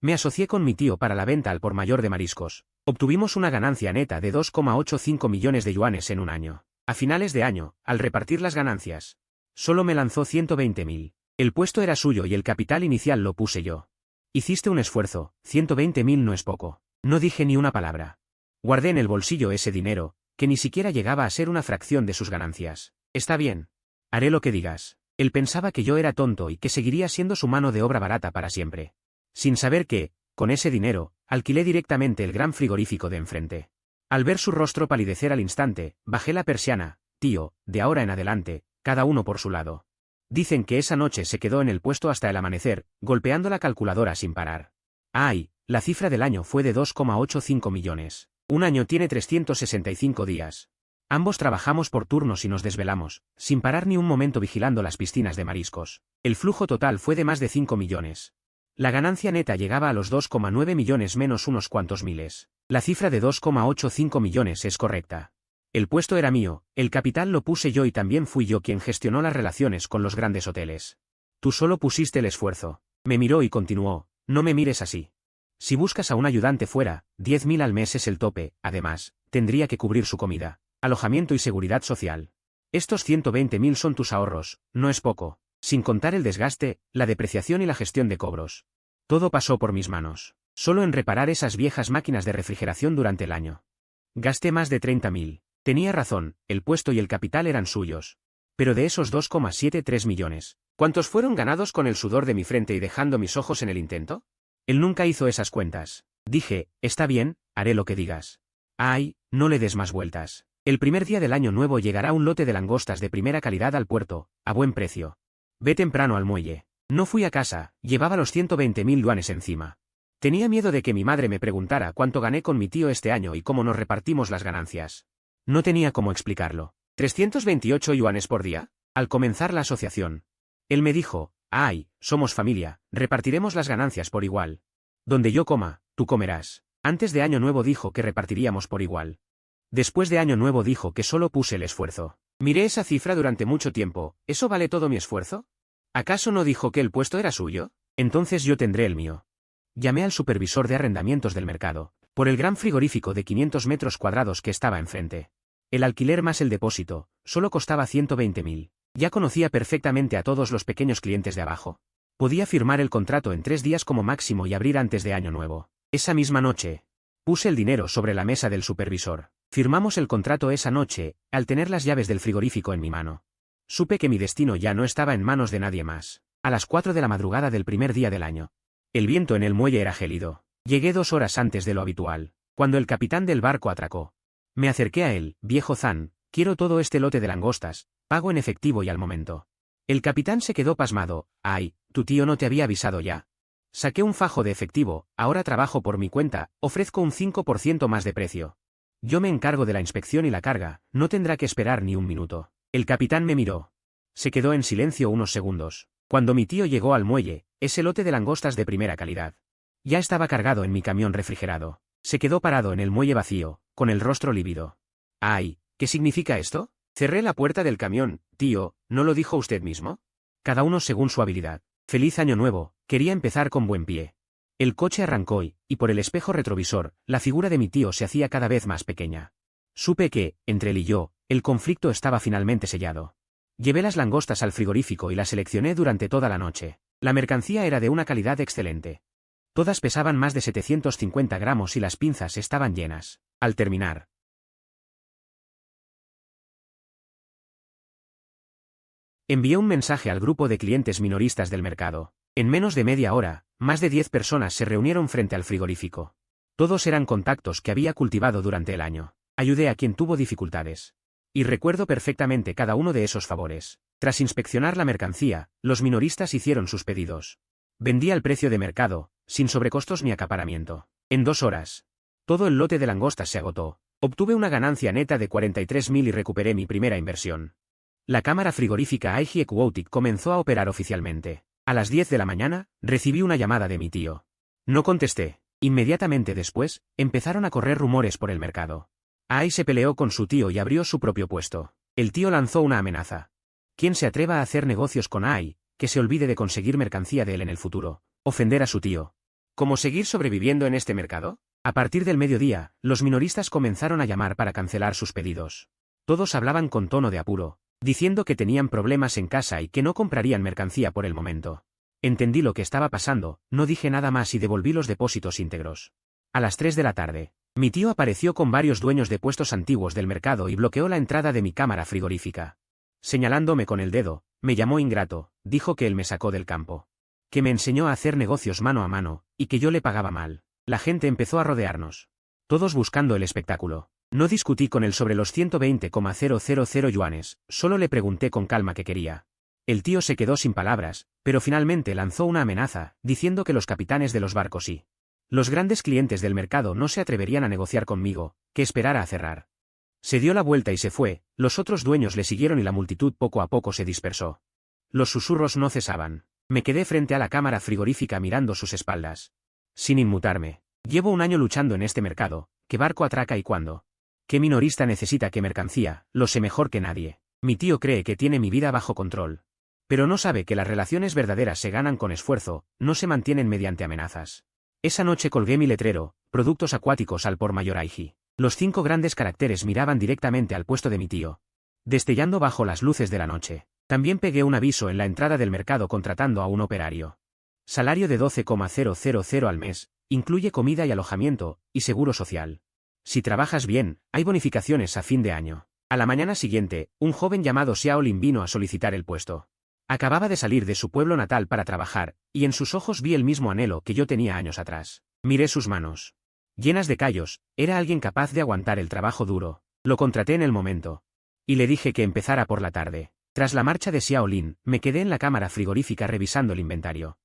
Me asocié con mi tío para la venta al por mayor de mariscos. Obtuvimos una ganancia neta de 2,85 millones de yuanes en un año. A finales de año, al repartir las ganancias, solo me lanzó 120.000. El puesto era suyo y el capital inicial lo puse yo. Hiciste un esfuerzo, 120.000 no es poco. No dije ni una palabra. Guardé en el bolsillo ese dinero, que ni siquiera llegaba a ser una fracción de sus ganancias. Está bien. Haré lo que digas. Él pensaba que yo era tonto y que seguiría siendo su mano de obra barata para siempre. Sin saber que, con ese dinero, alquilé directamente el gran frigorífico de enfrente. Al ver su rostro palidecer al instante, bajé la persiana. Tío, de ahora en adelante, cada uno por su lado. Dicen que esa noche se quedó en el puesto hasta el amanecer, golpeando la calculadora sin parar. ¡Ay! La cifra del año fue de 2,85 millones. Un año tiene 365 días. Ambos trabajamos por turnos y nos desvelamos, sin parar ni un momento vigilando las piscinas de mariscos. El flujo total fue de más de 5 millones. La ganancia neta llegaba a los 2,9 millones menos unos cuantos miles. La cifra de 2,85 millones es correcta. El puesto era mío, el capital lo puse yo y también fui yo quien gestionó las relaciones con los grandes hoteles. Tú solo pusiste el esfuerzo. Me miró y continuó, no me mires así. Si buscas a un ayudante fuera, 10.000 al mes es el tope, además, tendría que cubrir su comida, alojamiento y seguridad social. Estos 120.000 son tus ahorros, no es poco, sin contar el desgaste, la depreciación y la gestión de cobros. Todo pasó por mis manos, solo en reparar esas viejas máquinas de refrigeración durante el año. Gasté más de 30.000. Tenía razón, el puesto y el capital eran suyos. Pero de esos 2,73 millones, ¿cuántos fueron ganados con el sudor de mi frente y dejando mis ojos en el intento? Él nunca hizo esas cuentas. Dije, está bien, haré lo que digas. Ay, no le des más vueltas. El primer día del año nuevo llegará un lote de langostas de primera calidad al puerto, a buen precio. Ve temprano al muelle. No fui a casa, llevaba los 120.000 yuanes encima. Tenía miedo de que mi madre me preguntara cuánto gané con mi tío este año y cómo nos repartimos las ganancias. No tenía cómo explicarlo. ¿328 yuanes por día? Al comenzar la asociación. Él me dijo, ay, somos familia, repartiremos las ganancias por igual. Donde yo coma, tú comerás. Antes de Año Nuevo dijo que repartiríamos por igual. Después de Año Nuevo dijo que solo puse el esfuerzo. Miré esa cifra durante mucho tiempo, ¿eso vale todo mi esfuerzo? ¿Acaso no dijo que el puesto era suyo? Entonces yo tendré el mío. Llamé al supervisor de arrendamientos del mercado, por el gran frigorífico de 500 metros cuadrados que estaba enfrente. El alquiler más el depósito, solo costaba 120.000. Ya conocía perfectamente a todos los pequeños clientes de abajo. Podía firmar el contrato en 3 días como máximo y abrir antes de Año Nuevo. Esa misma noche, puse el dinero sobre la mesa del supervisor. Firmamos el contrato esa noche, al tener las llaves del frigorífico en mi mano. Supe que mi destino ya no estaba en manos de nadie más. A las 4 de la madrugada del primer día del año. El viento en el muelle era gélido. Llegué 2 horas antes de lo habitual, cuando el capitán del barco atracó. Me acerqué a él, viejo Zan, quiero todo este lote de langostas, pago en efectivo y al momento. El capitán se quedó pasmado, ay, tu tío no te había avisado ya. Saqué un fajo de efectivo, ahora trabajo por mi cuenta, ofrezco un 5% más de precio. Yo me encargo de la inspección y la carga, no tendrá que esperar ni un minuto. El capitán me miró. Se quedó en silencio unos segundos. Cuando mi tío llegó al muelle, ese lote de langostas de primera calidad. Ya estaba cargado en mi camión refrigerado. Se quedó parado en el muelle vacío, con el rostro lívido. Ay, ¿qué significa esto? Cerré la puerta del camión, tío, ¿no lo dijo usted mismo? Cada uno según su habilidad. Feliz Año Nuevo, quería empezar con buen pie. El coche arrancó y, por el espejo retrovisor, la figura de mi tío se hacía cada vez más pequeña. Supe que, entre él y yo, el conflicto estaba finalmente sellado. Llevé las langostas al frigorífico y las seleccioné durante toda la noche. La mercancía era de una calidad excelente. Todas pesaban más de 750 gramos y las pinzas estaban llenas. Al terminar, envié un mensaje al grupo de clientes minoristas del mercado. En menos de media hora, más de 10 personas se reunieron frente al frigorífico. Todos eran contactos que había cultivado durante el año. Ayudé a quien tuvo dificultades. Y recuerdo perfectamente cada uno de esos favores. Tras inspeccionar la mercancía, los minoristas hicieron sus pedidos. Vendí al precio de mercado, sin sobrecostos ni acaparamiento. En 2 horas, todo el lote de langostas se agotó. Obtuve una ganancia neta de 43.000 y recuperé mi primera inversión. La cámara frigorífica Aiji Equotic comenzó a operar oficialmente. A las 10 de la mañana, recibí una llamada de mi tío. No contesté. Inmediatamente después, empezaron a correr rumores por el mercado. Ai se peleó con su tío y abrió su propio puesto. El tío lanzó una amenaza. Quien se atreva a hacer negocios con Ai, que se olvide de conseguir mercancía de él en el futuro. Ofender a su tío. ¿Cómo seguir sobreviviendo en este mercado? A partir del mediodía, los minoristas comenzaron a llamar para cancelar sus pedidos. Todos hablaban con tono de apuro, diciendo que tenían problemas en casa y que no comprarían mercancía por el momento. Entendí lo que estaba pasando, no dije nada más y devolví los depósitos íntegros. A las 3 de la tarde, mi tío apareció con varios dueños de puestos antiguos del mercado y bloqueó la entrada de mi cámara frigorífica. Señalándome con el dedo, me llamó ingrato, dijo que él me sacó del campo. Que me enseñó a hacer negocios mano a mano, y que yo le pagaba mal. La gente empezó a rodearnos. Todos buscando el espectáculo. No discutí con él sobre los 120,000 yuanes, solo le pregunté con calma qué quería. El tío se quedó sin palabras, pero finalmente lanzó una amenaza, diciendo que los capitanes de los barcos y los grandes clientes del mercado no se atreverían a negociar conmigo, que esperara a cerrar. Se dio la vuelta y se fue, los otros dueños le siguieron y la multitud poco a poco se dispersó. Los susurros no cesaban. Me quedé frente a la cámara frigorífica mirando sus espaldas. Sin inmutarme. Llevo un año luchando en este mercado. ¿Qué barco atraca y cuándo? ¿Qué minorista necesita qué mercancía? Lo sé mejor que nadie. Mi tío cree que tiene mi vida bajo control. Pero no sabe que las relaciones verdaderas se ganan con esfuerzo, no se mantienen mediante amenazas. Esa noche colgué mi letrero, productos acuáticos al por mayor Aiji. Los 5 grandes caracteres miraban directamente al puesto de mi tío. Destellando bajo las luces de la noche. También pegué un aviso en la entrada del mercado contratando a un operario. Salario de 12,000 al mes, incluye comida y alojamiento, y seguro social. Si trabajas bien, hay bonificaciones a fin de año. A la mañana siguiente, un joven llamado Xiao Lin vino a solicitar el puesto. Acababa de salir de su pueblo natal para trabajar, y en sus ojos vi el mismo anhelo que yo tenía años atrás. Miré sus manos. Llenas de callos, era alguien capaz de aguantar el trabajo duro. Lo contraté en el momento. Y le dije que empezara por la tarde. Tras la marcha de Xiao Lin, me quedé en la cámara frigorífica revisando el inventario.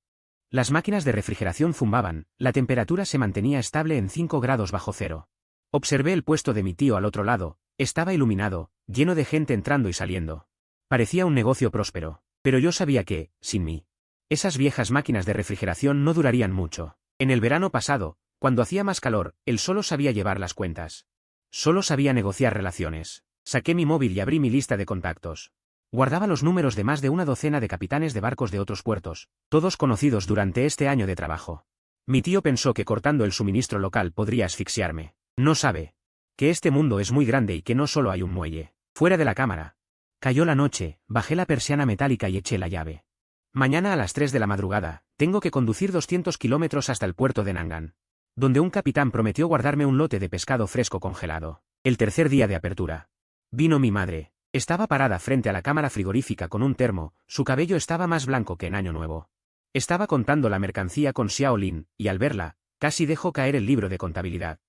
Las máquinas de refrigeración zumbaban, la temperatura se mantenía estable en 5 grados bajo cero. Observé el puesto de mi tío al otro lado, estaba iluminado, lleno de gente entrando y saliendo. Parecía un negocio próspero, pero yo sabía que, sin mí, esas viejas máquinas de refrigeración no durarían mucho. En el verano pasado, cuando hacía más calor, él solo sabía llevar las cuentas. Solo sabía negociar relaciones. Saqué mi móvil y abrí mi lista de contactos. Guardaba los números de más de una docena de capitanes de barcos de otros puertos, todos conocidos durante este año de trabajo. Mi tío pensó que cortando el suministro local podría asfixiarme. No sabe que este mundo es muy grande y que no solo hay un muelle. Fuera de la cámara. Cayó la noche, bajé la persiana metálica y eché la llave. Mañana a las 3 de la madrugada, tengo que conducir 200 kilómetros hasta el puerto de Nangan, donde un capitán prometió guardarme un lote de pescado fresco congelado. El tercer día de apertura. Vino mi madre. Estaba parada frente a la cámara frigorífica con un termo, su cabello estaba más blanco que en Año Nuevo. Estaba contando la mercancía con Xiao Lin, y al verla, casi dejó caer el libro de contabilidad.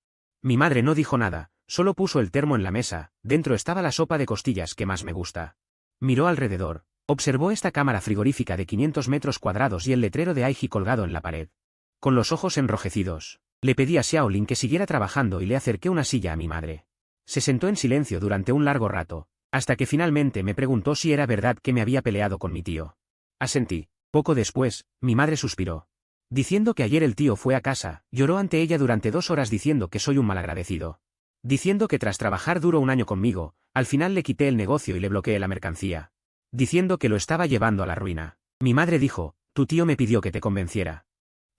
Mi madre no dijo nada, solo puso el termo en la mesa, dentro estaba la sopa de costillas que más me gusta. Miró alrededor, observó esta cámara frigorífica de 500 metros cuadrados y el letrero de Aiji colgado en la pared. Con los ojos enrojecidos, le pedí a Xiao Lin que siguiera trabajando y le acerqué una silla a mi madre. Se sentó en silencio durante un largo rato, hasta que finalmente me preguntó si era verdad que me había peleado con mi tío. Asentí. Poco después, mi madre suspiró. Diciendo que ayer el tío fue a casa, lloró ante ella durante 2 horas diciendo que soy un malagradecido. Diciendo que tras trabajar duro un año conmigo, al final le quité el negocio y le bloqueé la mercancía. Diciendo que lo estaba llevando a la ruina. Mi madre dijo, tu tío me pidió que te convenciera.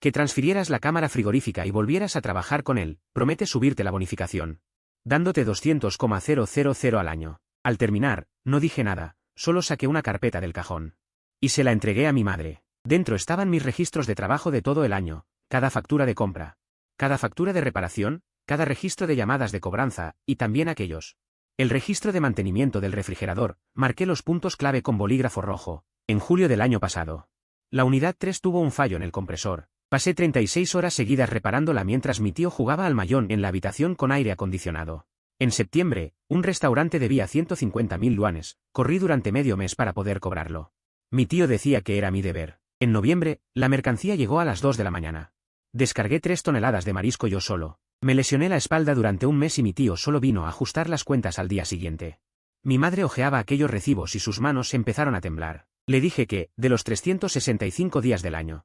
Que transfirieras la cámara frigorífica y volvieras a trabajar con él, promete subirte la bonificación. Dándote 200,000 al año. Al terminar, no dije nada, solo saqué una carpeta del cajón. Y se la entregué a mi madre. Dentro estaban mis registros de trabajo de todo el año, cada factura de compra, cada factura de reparación, cada registro de llamadas de cobranza, y también aquellos. El registro de mantenimiento del refrigerador, marqué los puntos clave con bolígrafo rojo, en julio del año pasado. La unidad 3 tuvo un fallo en el compresor. Pasé 36 horas seguidas reparándola mientras mi tío jugaba al mahjong en la habitación con aire acondicionado. En septiembre, un restaurante debía 150.000 yuanes, corrí durante medio mes para poder cobrarlo. Mi tío decía que era mi deber. En noviembre, la mercancía llegó a las 2 de la mañana. Descargué 3 toneladas de marisco yo solo. Me lesioné la espalda durante un mes y mi tío solo vino a ajustar las cuentas al día siguiente. Mi madre hojeaba aquellos recibos y sus manos empezaron a temblar. Le dije que, de los 365 días del año,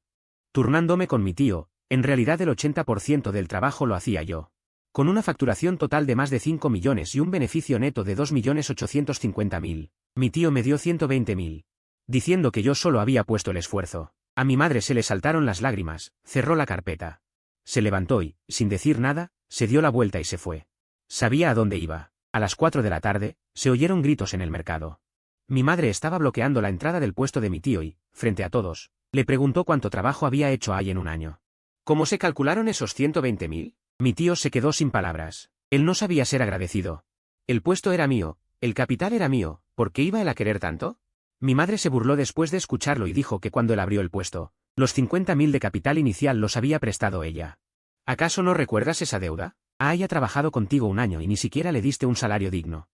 turnándome con mi tío, en realidad el 80% del trabajo lo hacía yo. Con una facturación total de más de 5 millones y un beneficio neto de 2.850.000, mi tío me dio 120.000. Diciendo que yo solo había puesto el esfuerzo. A mi madre se le saltaron las lágrimas, cerró la carpeta. Se levantó y, sin decir nada, se dio la vuelta y se fue. Sabía a dónde iba. A las 4 de la tarde, se oyeron gritos en el mercado. Mi madre estaba bloqueando la entrada del puesto de mi tío y, frente a todos, le preguntó cuánto trabajo había hecho ahí en un año. ¿Cómo se calcularon esos 120.000? Mi tío se quedó sin palabras. Él no sabía ser agradecido. El puesto era mío, el capital era mío, ¿por qué iba él a querer tanto? Mi madre se burló después de escucharlo y dijo que cuando él abrió el puesto, los 50.000 de capital inicial los había prestado ella. ¿Acaso no recuerdas esa deuda? Haya trabajado contigo un año y ni siquiera le diste un salario digno.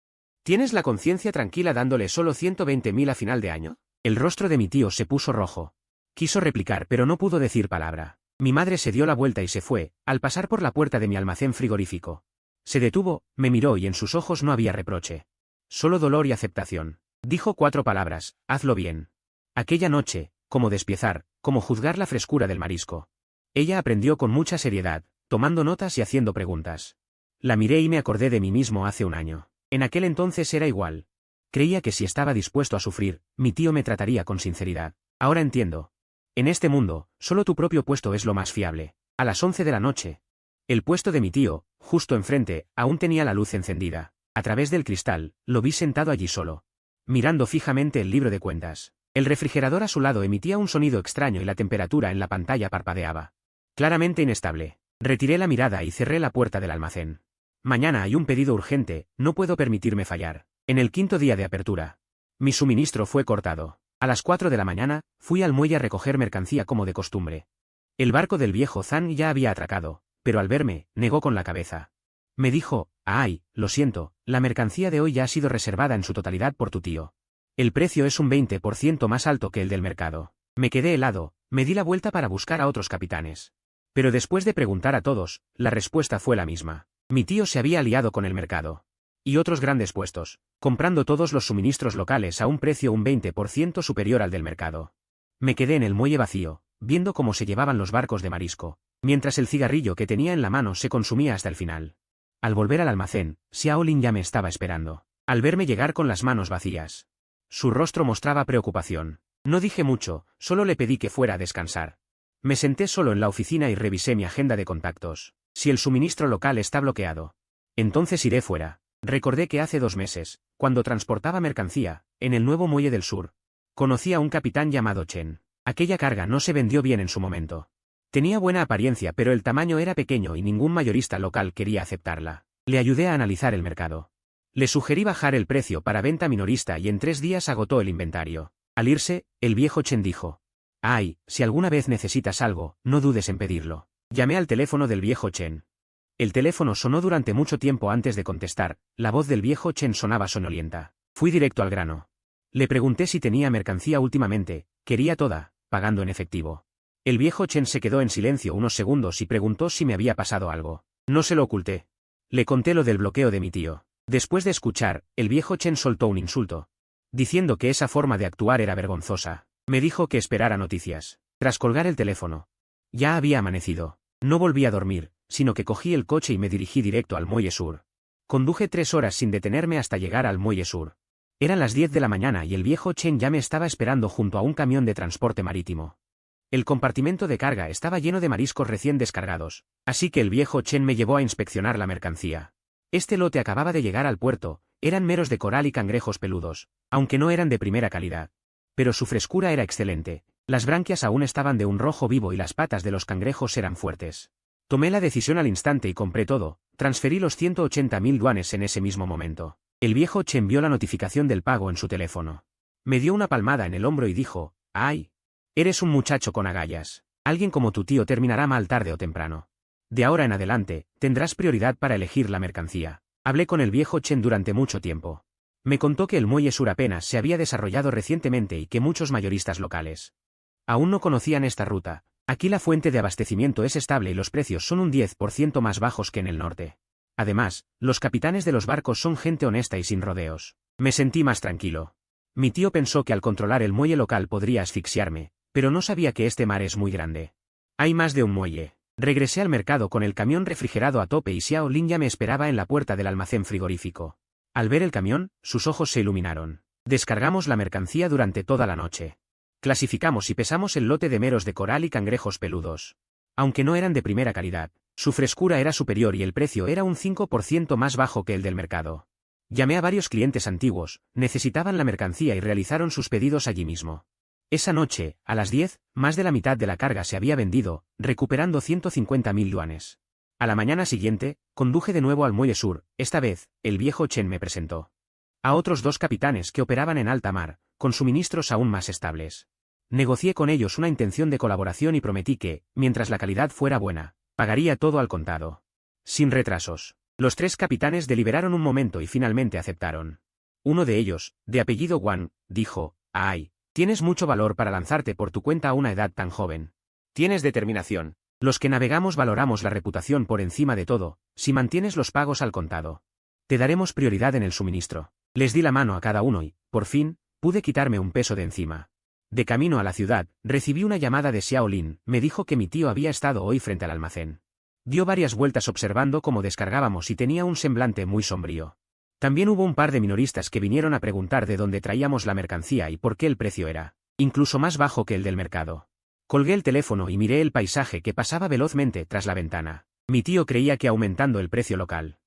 ¿Tienes la conciencia tranquila dándole solo 120.000 a final de año? El rostro de mi tío se puso rojo. Quiso replicar pero no pudo decir palabra. Mi madre se dio la vuelta y se fue, al pasar por la puerta de mi almacén frigorífico. Se detuvo, me miró y en sus ojos no había reproche. Solo dolor y aceptación. Dijo 4 palabras, hazlo bien. Aquella noche, cómo despiezar, cómo juzgar la frescura del marisco. Ella aprendió con mucha seriedad, tomando notas y haciendo preguntas. La miré y me acordé de mí mismo hace un año. En aquel entonces era igual. Creía que si estaba dispuesto a sufrir, mi tío me trataría con sinceridad. Ahora entiendo. En este mundo, solo tu propio puesto es lo más fiable. A las 11 de la noche. El puesto de mi tío, justo enfrente, aún tenía la luz encendida. A través del cristal, lo vi sentado allí solo, mirando fijamente el libro de cuentas. El refrigerador a su lado emitía un sonido extraño y la temperatura en la pantalla parpadeaba. Claramente inestable. Retiré la mirada y cerré la puerta del almacén. Mañana hay un pedido urgente, no puedo permitirme fallar. En el 5.º día de apertura. Mi suministro fue cortado. A las 4 de la mañana, fui al muelle a recoger mercancía como de costumbre. El barco del viejo Zhang ya había atracado, pero al verme, negó con la cabeza. Me dijo, ay, lo siento, la mercancía de hoy ya ha sido reservada en su totalidad por tu tío. El precio es un 20% más alto que el del mercado. Me quedé helado, me di la vuelta para buscar a otros capitanes. Pero después de preguntar a todos, la respuesta fue la misma. Mi tío se había aliado con el mercado. Y otros grandes puestos, comprando todos los suministros locales a un precio un 20% superior al del mercado. Me quedé en el muelle vacío, viendo cómo se llevaban los barcos de marisco, mientras el cigarrillo que tenía en la mano se consumía hasta el final. Al volver al almacén, Xiaolin ya me estaba esperando, al verme llegar con las manos vacías. Su rostro mostraba preocupación. No dije mucho, solo le pedí que fuera a descansar. Me senté solo en la oficina y revisé mi agenda de contactos. Si el suministro local está bloqueado, entonces iré fuera. Recordé que hace 2 meses, cuando transportaba mercancía, en el nuevo muelle del sur, conocí a un capitán llamado Chen. Aquella carga no se vendió bien en su momento. Tenía buena apariencia pero el tamaño era pequeño y ningún mayorista local quería aceptarla. Le ayudé a analizar el mercado. Le sugerí bajar el precio para venta minorista y en 3 días agotó el inventario. Al irse, el viejo Chen dijo, ay, si alguna vez necesitas algo, no dudes en pedirlo. Llamé al teléfono del viejo Chen. El teléfono sonó durante mucho tiempo antes de contestar, la voz del viejo Chen sonaba sonolienta. Fui directo al grano. Le pregunté si tenía mercancía últimamente, quería toda, pagando en efectivo. El viejo Chen se quedó en silencio unos segundos y preguntó si me había pasado algo. No se lo oculté. Le conté lo del bloqueo de mi tío. Después de escuchar, el viejo Chen soltó un insulto, diciendo que esa forma de actuar era vergonzosa. Me dijo que esperara noticias. Tras colgar el teléfono. Ya había amanecido. No volví a dormir, sino que cogí el coche y me dirigí directo al muelle sur. Conduje 3 horas sin detenerme hasta llegar al muelle sur. Eran las 10 de la mañana y el viejo Chen ya me estaba esperando junto a un camión de transporte marítimo. El compartimento de carga estaba lleno de mariscos recién descargados, así que el viejo Chen me llevó a inspeccionar la mercancía. Este lote acababa de llegar al puerto, eran meros de coral y cangrejos peludos, aunque no eran de primera calidad. Pero su frescura era excelente, las branquias aún estaban de un rojo vivo y las patas de los cangrejos eran fuertes. Tomé la decisión al instante y compré todo, transferí los 180.000 yuanes en ese mismo momento. El viejo Chen vio la notificación del pago en su teléfono. Me dio una palmada en el hombro y dijo, ¡ay! Eres un muchacho con agallas. Alguien como tu tío terminará mal tarde o temprano. De ahora en adelante, tendrás prioridad para elegir la mercancía. Hablé con el viejo Chen durante mucho tiempo. Me contó que el muelle sur apenas se había desarrollado recientemente y que muchos mayoristas locales aún no conocían esta ruta. Aquí la fuente de abastecimiento es estable y los precios son un 10% más bajos que en el norte. Además, los capitanes de los barcos son gente honesta y sin rodeos. Me sentí más tranquilo. Mi tío pensó que al controlar el muelle local podría asfixiarme, pero no sabía que este mar es muy grande. Hay más de un muelle. Regresé al mercado con el camión refrigerado a tope y Xiao Lin ya me esperaba en la puerta del almacén frigorífico. Al ver el camión, sus ojos se iluminaron. Descargamos la mercancía durante toda la noche. Clasificamos y pesamos el lote de meros de coral y cangrejos peludos. Aunque no eran de primera calidad, su frescura era superior y el precio era un 5% más bajo que el del mercado. Llamé a varios clientes antiguos, necesitaban la mercancía y realizaron sus pedidos allí mismo. Esa noche, a las 10, más de la mitad de la carga se había vendido, recuperando 150.000 yuanes. A la mañana siguiente, conduje de nuevo al muelle sur, esta vez, el viejo Chen me presentó a otros 2 capitanes que operaban en alta mar, con suministros aún más estables. Negocié con ellos una intención de colaboración y prometí que, mientras la calidad fuera buena, pagaría todo al contado. Sin retrasos. Los 3 capitanes deliberaron un momento y finalmente aceptaron. Uno de ellos, de apellido Wang, dijo: «Ay, tienes mucho valor para lanzarte por tu cuenta a una edad tan joven. Tienes determinación. Los que navegamos valoramos la reputación por encima de todo, si mantienes los pagos al contado. Te daremos prioridad en el suministro». Les di la mano a cada uno y, por fin, pude quitarme un peso de encima. De camino a la ciudad, recibí una llamada de Xiao Lin, me dijo que mi tío había estado hoy frente al almacén. Dio varias vueltas observando cómo descargábamos y tenía un semblante muy sombrío. También hubo un par de minoristas que vinieron a preguntar de dónde traíamos la mercancía y por qué el precio era, incluso más bajo que el del mercado. Colgué el teléfono y miré el paisaje que pasaba velozmente tras la ventana. Mi tío creía que aumentando el precio local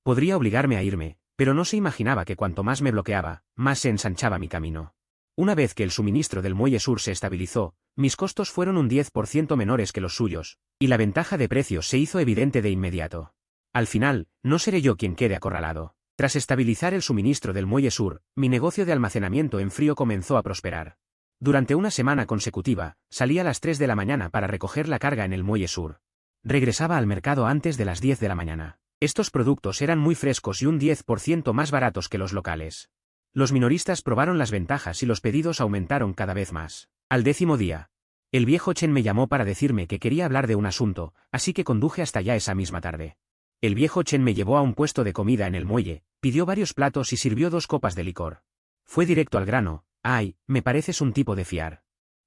podría obligarme a irme, pero no se imaginaba que cuanto más me bloqueaba, más se ensanchaba mi camino. Una vez que el suministro del muelle sur se estabilizó, mis costos fueron un 10% menores que los suyos, y la ventaja de precios se hizo evidente de inmediato. Al final, no seré yo quien quede acorralado. Tras estabilizar el suministro del muelle sur, mi negocio de almacenamiento en frío comenzó a prosperar. Durante una semana consecutiva, salí a las 3 de la mañana para recoger la carga en el muelle sur. Regresaba al mercado antes de las 10 de la mañana. Estos productos eran muy frescos y un 10% más baratos que los locales. Los minoristas probaron las ventajas y los pedidos aumentaron cada vez más. Al 10º día, el viejo Chen me llamó para decirme que quería hablar de un asunto, así que conduje hasta allá esa misma tarde. El viejo Chen me llevó a un puesto de comida en el muelle, pidió varios platos y sirvió 2 copas de licor. Fue directo al grano: «Ay, me pareces un tipo de fiar.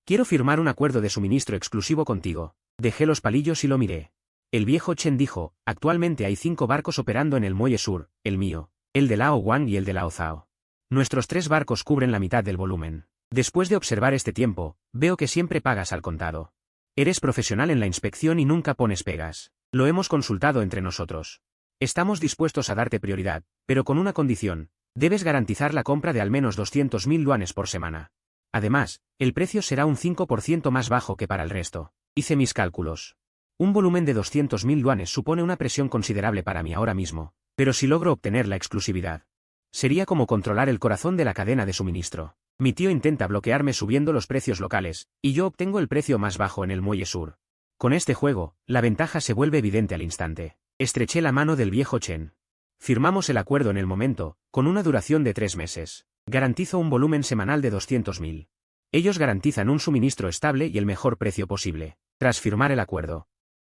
Quiero firmar un acuerdo de suministro exclusivo contigo». Dejé los palillos y lo miré. El viejo Chen dijo: «Actualmente hay 5 barcos operando en el muelle sur, el mío, el de Lao Wang y el de Lao Zhao. Nuestros 3 barcos cubren la mitad del volumen. Después de observar este tiempo, veo que siempre pagas al contado. Eres profesional en la inspección y nunca pones pegas. Lo hemos consultado entre nosotros. Estamos dispuestos a darte prioridad, pero con una condición: debes garantizar la compra de al menos 200.000 yuanes por semana. Además, el precio será un 5% más bajo que para el resto». Hice mis cálculos. Un volumen de 200.000 yuanes supone una presión considerable para mí ahora mismo, pero si logro obtener la exclusividad, sería como controlar el corazón de la cadena de suministro. Mi tío intenta bloquearme subiendo los precios locales, y yo obtengo el precio más bajo en el muelle sur. Con este juego, la ventaja se vuelve evidente al instante. Estreché la mano del viejo Chen. Firmamos el acuerdo en el momento, con una duración de 3 meses. Garantizo un volumen semanal de 200.000. Ellos garantizan un suministro estable y el mejor precio posible. Tras firmar el acuerdo,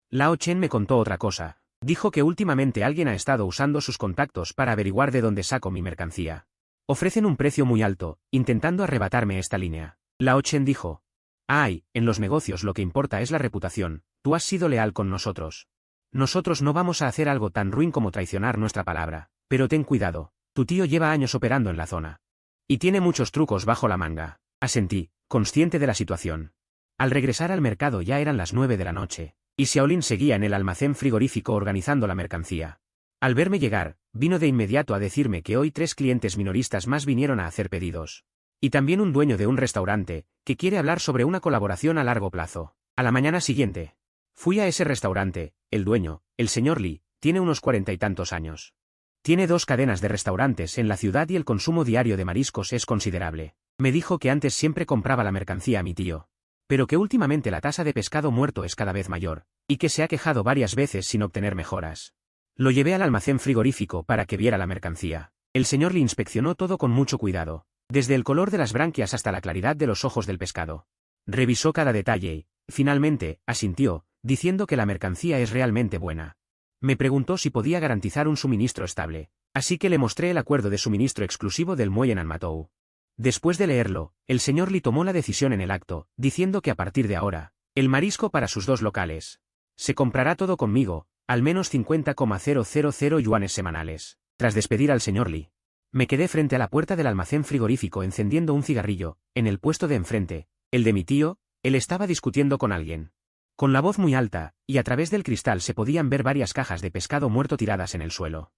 Lao Chen me contó otra cosa. Dijo que últimamente alguien ha estado usando sus contactos para averiguar de dónde saco mi mercancía. Ofrecen un precio muy alto, intentando arrebatarme esta línea. Lao Chen dijo: «Ay, en los negocios lo que importa es la reputación, tú has sido leal con nosotros. Nosotros no vamos a hacer algo tan ruin como traicionar nuestra palabra, pero ten cuidado, tu tío lleva años operando en la zona. Y tiene muchos trucos bajo la manga». Asentí, consciente de la situación. Al regresar al mercado ya eran las 9 de la noche, y Xiaolin seguía en el almacén frigorífico organizando la mercancía. Al verme llegar, vino de inmediato a decirme que hoy 3 clientes minoristas más vinieron a hacer pedidos. Y también un dueño de un restaurante, que quiere hablar sobre una colaboración a largo plazo. A la mañana siguiente, fui a ese restaurante. El dueño, el señor Li, tiene unos 40 y tantos años. Tiene 2 cadenas de restaurantes en la ciudad y el consumo diario de mariscos es considerable. Me dijo que antes siempre compraba la mercancía a mi tío, pero que últimamente la tasa de pescado muerto es cada vez mayor, y que se ha quejado varias veces sin obtener mejoras. Lo llevé al almacén frigorífico para que viera la mercancía. El señor Li inspeccionó todo con mucho cuidado, desde el color de las branquias hasta la claridad de los ojos del pescado. Revisó cada detalle y, finalmente, asintió, diciendo que la mercancía es realmente buena. Me preguntó si podía garantizar un suministro estable, así que le mostré el acuerdo de suministro exclusivo del muelle en Anmatou. Después de leerlo, el señor Li tomó la decisión en el acto, diciendo que a partir de ahora, el marisco para sus 2 locales se comprará todo conmigo, al menos 50,000 yuanes semanales. Tras despedir al señor Li, me quedé frente a la puerta del almacén frigorífico encendiendo un cigarrillo. En el puesto de enfrente, el de mi tío, él estaba discutiendo con alguien. Con la voz muy alta, y a través del cristal se podían ver varias cajas de pescado muerto tiradas en el suelo.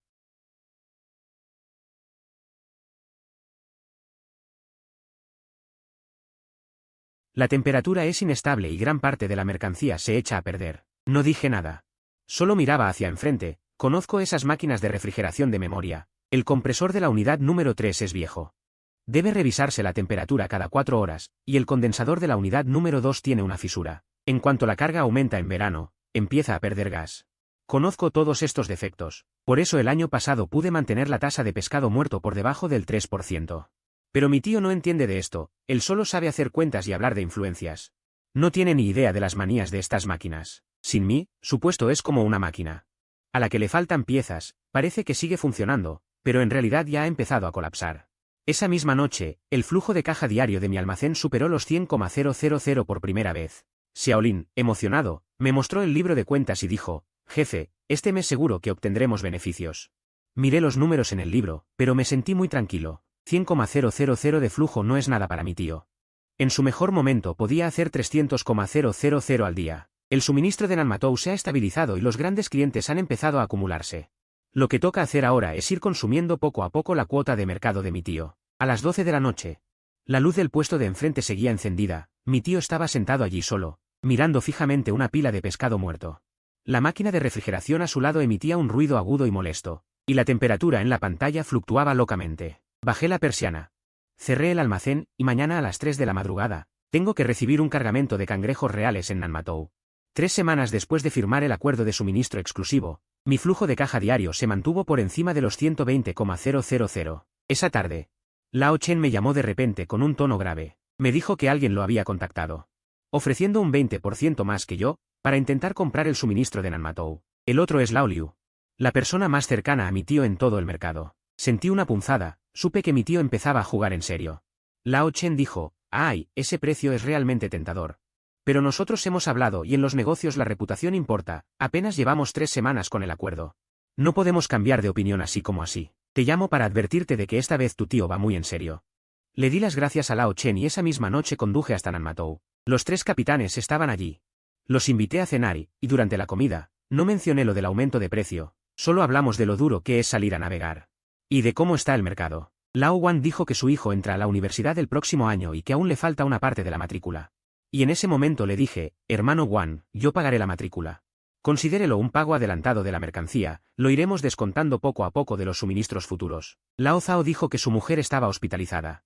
La temperatura es inestable y gran parte de la mercancía se echa a perder. No dije nada. Solo miraba hacia enfrente. Conozco esas máquinas de refrigeración de memoria. El compresor de la unidad número 3 es viejo. Debe revisarse la temperatura cada 4 horas, y el condensador de la unidad número 2 tiene una fisura. En cuanto la carga aumenta en verano, empieza a perder gas. Conozco todos estos defectos, por eso el año pasado pude mantener la tasa de pescado muerto por debajo del 3%. Pero mi tío no entiende de esto, él solo sabe hacer cuentas y hablar de influencias. No tiene ni idea de las manías de estas máquinas. Sin mí, su puesto es como una máquina a la que le faltan piezas, parece que sigue funcionando, pero en realidad ya ha empezado a colapsar. Esa misma noche, el flujo de caja diario de mi almacén superó los 100,000 por primera vez. Xiaolin, emocionado, me mostró el libro de cuentas y dijo, jefe, este mes seguro que obtendremos beneficios. Miré los números en el libro, pero me sentí muy tranquilo. 100,000 de flujo no es nada para mi tío. En su mejor momento podía hacer 300,000 al día. El suministro de Nanmatou se ha estabilizado y los grandes clientes han empezado a acumularse. Lo que toca hacer ahora es ir consumiendo poco a poco la cuota de mercado de mi tío. A las 12 de la noche. La luz del puesto de enfrente seguía encendida, mi tío estaba sentado allí solo, mirando fijamente una pila de pescado muerto. La máquina de refrigeración a su lado emitía un ruido agudo y molesto, y la temperatura en la pantalla fluctuaba locamente. Bajé la persiana. Cerré el almacén, y mañana a las 3 de la madrugada, tengo que recibir un cargamento de cangrejos reales en Nanmatou. 3 semanas después de firmar el acuerdo de suministro exclusivo, mi flujo de caja diario se mantuvo por encima de los 120,000. Esa tarde, Lao Chen me llamó de repente con un tono grave. Me dijo que alguien lo había contactado, ofreciendo un 20% más que yo, para intentar comprar el suministro de Nanmatou. El otro es Lao Liu, la persona más cercana a mi tío en todo el mercado. Sentí una punzada, supe que mi tío empezaba a jugar en serio. Lao Chen dijo, ¡ay, ese precio es realmente tentador! Pero nosotros hemos hablado y en los negocios la reputación importa, apenas llevamos 3 semanas con el acuerdo. No podemos cambiar de opinión así como así. Te llamo para advertirte de que esta vez tu tío va muy en serio. Le di las gracias a Lao Chen y esa misma noche conduje hasta Nanmatou. Los 3 capitanes estaban allí. Los invité a cenar y durante la comida, no mencioné lo del aumento de precio, solo hablamos de lo duro que es salir a navegar. Y de cómo está el mercado. Lao Wan dijo que su hijo entra a la universidad el próximo año y que aún le falta una parte de la matrícula. Y en ese momento le dije, hermano Wan, yo pagaré la matrícula. Considérelo un pago adelantado de la mercancía, lo iremos descontando poco a poco de los suministros futuros. Lao Zhao dijo que su mujer estaba hospitalizada.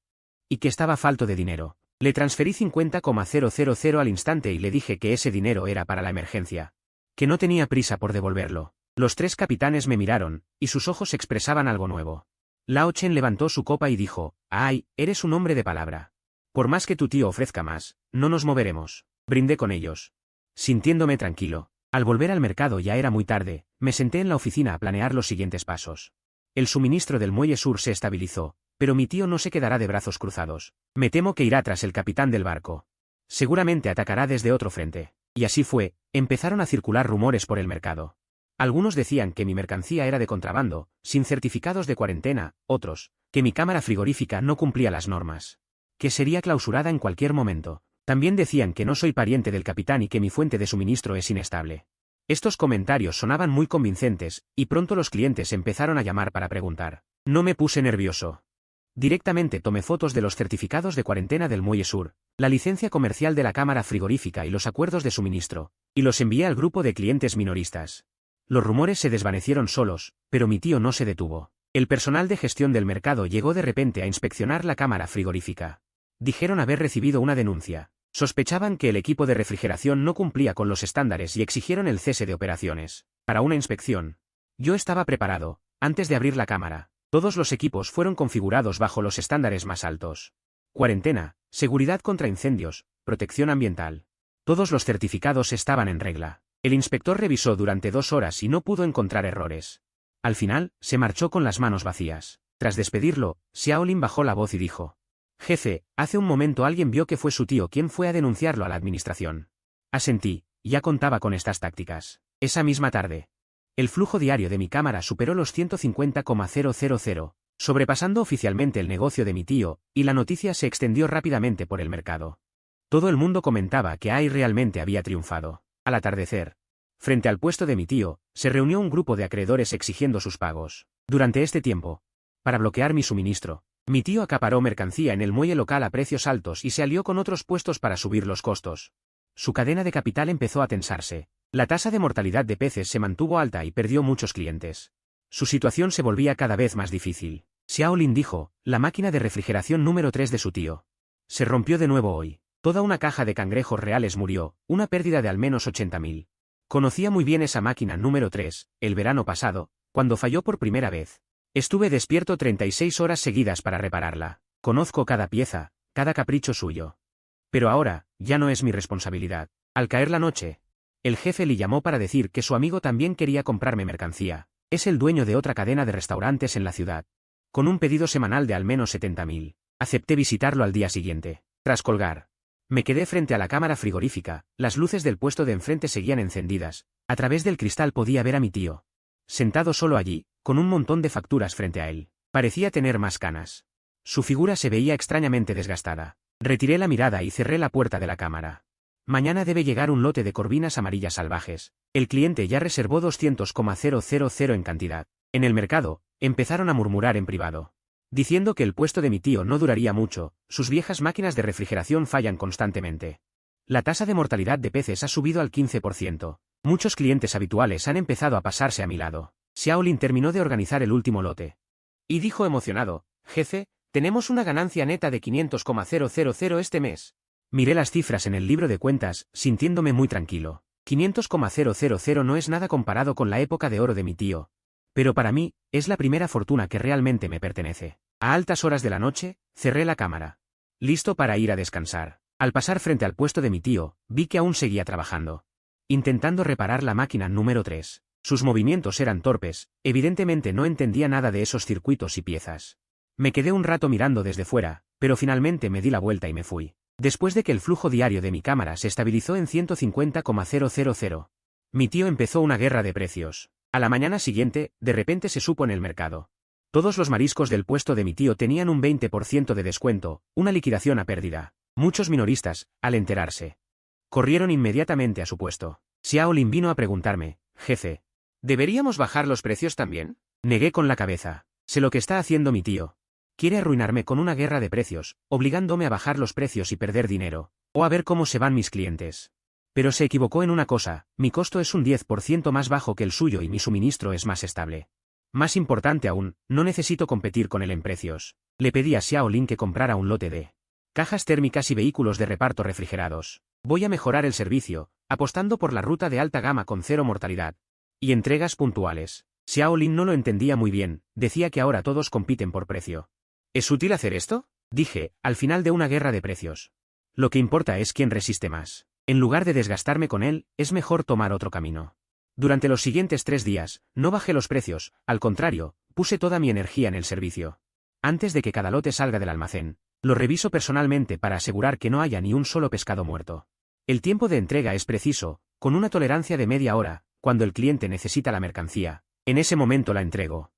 Y que estaba falto de dinero. Le transferí 50,000 al instante y le dije que ese dinero era para la emergencia. Que no tenía prisa por devolverlo. Los 3 capitanes me miraron, y sus ojos expresaban algo nuevo. Lao Chen levantó su copa y dijo, ¡ay, eres un hombre de palabra! Por más que tu tío ofrezca más, no nos moveremos. Brindé con ellos, sintiéndome tranquilo. Al volver al mercado ya era muy tarde, me senté en la oficina a planear los siguientes pasos. El suministro del muelle sur se estabilizó, pero mi tío no se quedará de brazos cruzados. Me temo que irá tras el capitán del barco. Seguramente atacará desde otro frente. Y así fue, empezaron a circular rumores por el mercado. Algunos decían que mi mercancía era de contrabando, sin certificados de cuarentena, otros, que mi cámara frigorífica no cumplía las normas. Que sería clausurada en cualquier momento. También decían que no soy pariente del capitán y que mi fuente de suministro es inestable. Estos comentarios sonaban muy convincentes, y pronto los clientes empezaron a llamar para preguntar. No me puse nervioso. Directamente tomé fotos de los certificados de cuarentena del Muelle Sur, la licencia comercial de la cámara frigorífica y los acuerdos de suministro, y los envié al grupo de clientes minoristas. Los rumores se desvanecieron solos, pero mi tío no se detuvo. El personal de gestión del mercado llegó de repente a inspeccionar la cámara frigorífica. Dijeron haber recibido una denuncia. Sospechaban que el equipo de refrigeración no cumplía con los estándares y exigieron el cese de operaciones. Para una inspección. Yo estaba preparado. Antes de abrir la cámara, todos los equipos fueron configurados bajo los estándares más altos. Cuarentena, seguridad contra incendios, protección ambiental. Todos los certificados estaban en regla. El inspector revisó durante 2 horas y no pudo encontrar errores. Al final, se marchó con las manos vacías. Tras despedirlo, Xiaolin bajó la voz y dijo: Jefe, hace un momento alguien vio que fue su tío quien fue a denunciarlo a la administración. Asentí, ya contaba con estas tácticas. Esa misma tarde, el flujo diario de mi cámara superó los 150,000, sobrepasando oficialmente el negocio de mi tío, y la noticia se extendió rápidamente por el mercado. Todo el mundo comentaba que AI realmente había triunfado. Al atardecer, frente al puesto de mi tío, se reunió un grupo de acreedores exigiendo sus pagos. Durante este tiempo, para bloquear mi suministro, mi tío acaparó mercancía en el muelle local a precios altos y se alió con otros puestos para subir los costos. Su cadena de capital empezó a tensarse. La tasa de mortalidad de peces se mantuvo alta y perdió muchos clientes. Su situación se volvía cada vez más difícil. Xiao Lin dijo, la máquina de refrigeración número 3 de su tío. Se rompió de nuevo hoy. Toda una caja de cangrejos reales murió, una pérdida de al menos 80.000. Conocía muy bien esa máquina número 3, el verano pasado, cuando falló por primera vez. Estuve despierto 36 horas seguidas para repararla. Conozco cada pieza, cada capricho suyo. Pero ahora, ya no es mi responsabilidad. Al caer la noche, el jefe le llamó para decir que su amigo también quería comprarme mercancía. Es el dueño de otra cadena de restaurantes en la ciudad. Con un pedido semanal de al menos 70.000. Acepté visitarlo al día siguiente. Tras colgar, me quedé frente a la cámara frigorífica, las luces del puesto de enfrente seguían encendidas, a través del cristal podía ver a mi tío. Sentado solo allí, con un montón de facturas frente a él. Parecía tener más canas. Su figura se veía extrañamente desgastada. Retiré la mirada y cerré la puerta de la cámara. Mañana debe llegar un lote de corvinas amarillas salvajes. El cliente ya reservó 200,000 en cantidad. En el mercado, empezaron a murmurar en privado, diciendo que el puesto de mi tío no duraría mucho, sus viejas máquinas de refrigeración fallan constantemente. La tasa de mortalidad de peces ha subido al 15%. Muchos clientes habituales han empezado a pasarse a mi lado. Xiao Lin terminó de organizar el último lote. Y dijo emocionado, jefe, tenemos una ganancia neta de 500,000 este mes. Miré las cifras en el libro de cuentas, sintiéndome muy tranquilo. 500,000 no es nada comparado con la época de oro de mi tío. Pero para mí, es la primera fortuna que realmente me pertenece. A altas horas de la noche, cerré la cámara. Listo para ir a descansar. Al pasar frente al puesto de mi tío, vi que aún seguía trabajando. Intentando reparar la máquina número 3. Sus movimientos eran torpes, evidentemente no entendía nada de esos circuitos y piezas. Me quedé un rato mirando desde fuera, pero finalmente me di la vuelta y me fui. Después de que el flujo diario de mi cámara se estabilizó en 150,000. Mi tío empezó una guerra de precios. A la mañana siguiente, de repente se supo en el mercado. Todos los mariscos del puesto de mi tío tenían un 20% de descuento, una liquidación a pérdida. Muchos minoristas, al enterarse, corrieron inmediatamente a su puesto. Xiao Lin vino a preguntarme, jefe, ¿deberíamos bajar los precios también? Negué con la cabeza. Sé lo que está haciendo mi tío. Quiere arruinarme con una guerra de precios, obligándome a bajar los precios y perder dinero, o a ver cómo se van mis clientes. Pero se equivocó en una cosa, mi costo es un 10% más bajo que el suyo y mi suministro es más estable. Más importante aún, no necesito competir con él en precios. Le pedí a Xiao Lin que comprara un lote de cajas térmicas y vehículos de reparto refrigerados. Voy a mejorar el servicio, apostando por la ruta de alta gama con cero mortalidad y entregas puntuales. Xiao Lin no lo entendía muy bien, decía que ahora todos compiten por precio. ¿Es útil hacer esto? Dije, al final de una guerra de precios. Lo que importa es quién resiste más. En lugar de desgastarme con él, es mejor tomar otro camino. Durante los siguientes 3 días, no bajé los precios, al contrario, puse toda mi energía en el servicio. Antes de que cada lote salga del almacén, lo reviso personalmente para asegurar que no haya ni un solo pescado muerto. El tiempo de entrega es preciso, con una tolerancia de media hora, cuando el cliente necesita la mercancía. En ese momento la entrego.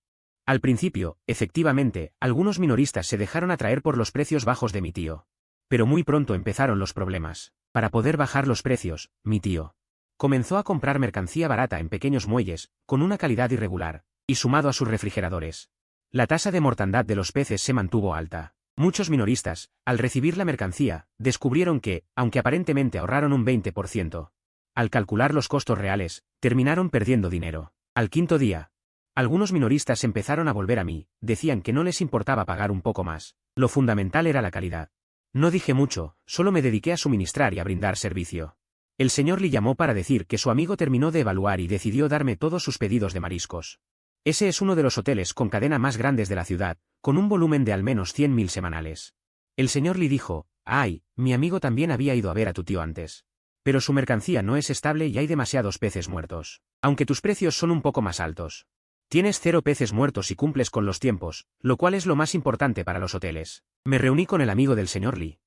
Al principio, efectivamente, algunos minoristas se dejaron atraer por los precios bajos de mi tío. Pero muy pronto empezaron los problemas. Para poder bajar los precios, mi tío comenzó a comprar mercancía barata en pequeños muelles, con una calidad irregular, y sumado a sus refrigeradores. La tasa de mortandad de los peces se mantuvo alta. Muchos minoristas, al recibir la mercancía, descubrieron que, aunque aparentemente ahorraron un 20%, al calcular los costos reales, terminaron perdiendo dinero. Al quinto día, algunos minoristas empezaron a volver a mí, decían que no les importaba pagar un poco más. Lo fundamental era la calidad. No dije mucho, solo me dediqué a suministrar y a brindar servicio. El señor Li llamó para decir que su amigo terminó de evaluar y decidió darme todos sus pedidos de mariscos. Ese es uno de los hoteles con cadena más grandes de la ciudad, con un volumen de al menos 100.000 semanales. El señor Li dijo, ay, mi amigo también había ido a ver a tu tío antes. Pero su mercancía no es estable y hay demasiados peces muertos. Aunque tus precios son un poco más altos. Tienes 0 peces muertos y cumples con los tiempos, lo cual es lo más importante para los hoteles. Me reuní con el amigo del señor Li.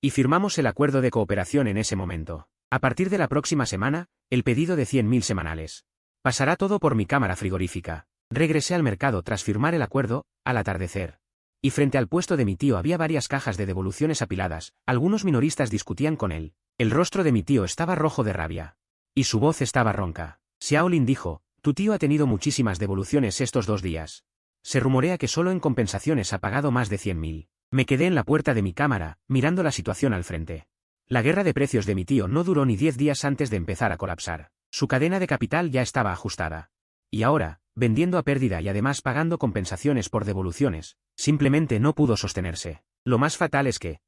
Y firmamos el acuerdo de cooperación en ese momento. A partir de la próxima semana, el pedido de 100.000 semanales. Pasará todo por mi cámara frigorífica. Regresé al mercado tras firmar el acuerdo, al atardecer. Y frente al puesto de mi tío había varias cajas de devoluciones apiladas, algunos minoristas discutían con él. El rostro de mi tío estaba rojo de rabia. Y su voz estaba ronca. Xiaolin dijo, tu tío ha tenido muchísimas devoluciones estos 2 días. Se rumorea que solo en compensaciones ha pagado más de 100.000. Me quedé en la puerta de mi cámara, mirando la situación al frente. La guerra de precios de mi tío no duró ni 10 días antes de empezar a colapsar. Su cadena de capital ya estaba ajustada. Y ahora, vendiendo a pérdida y además pagando compensaciones por devoluciones, simplemente no pudo sostenerse. Lo más fatal es que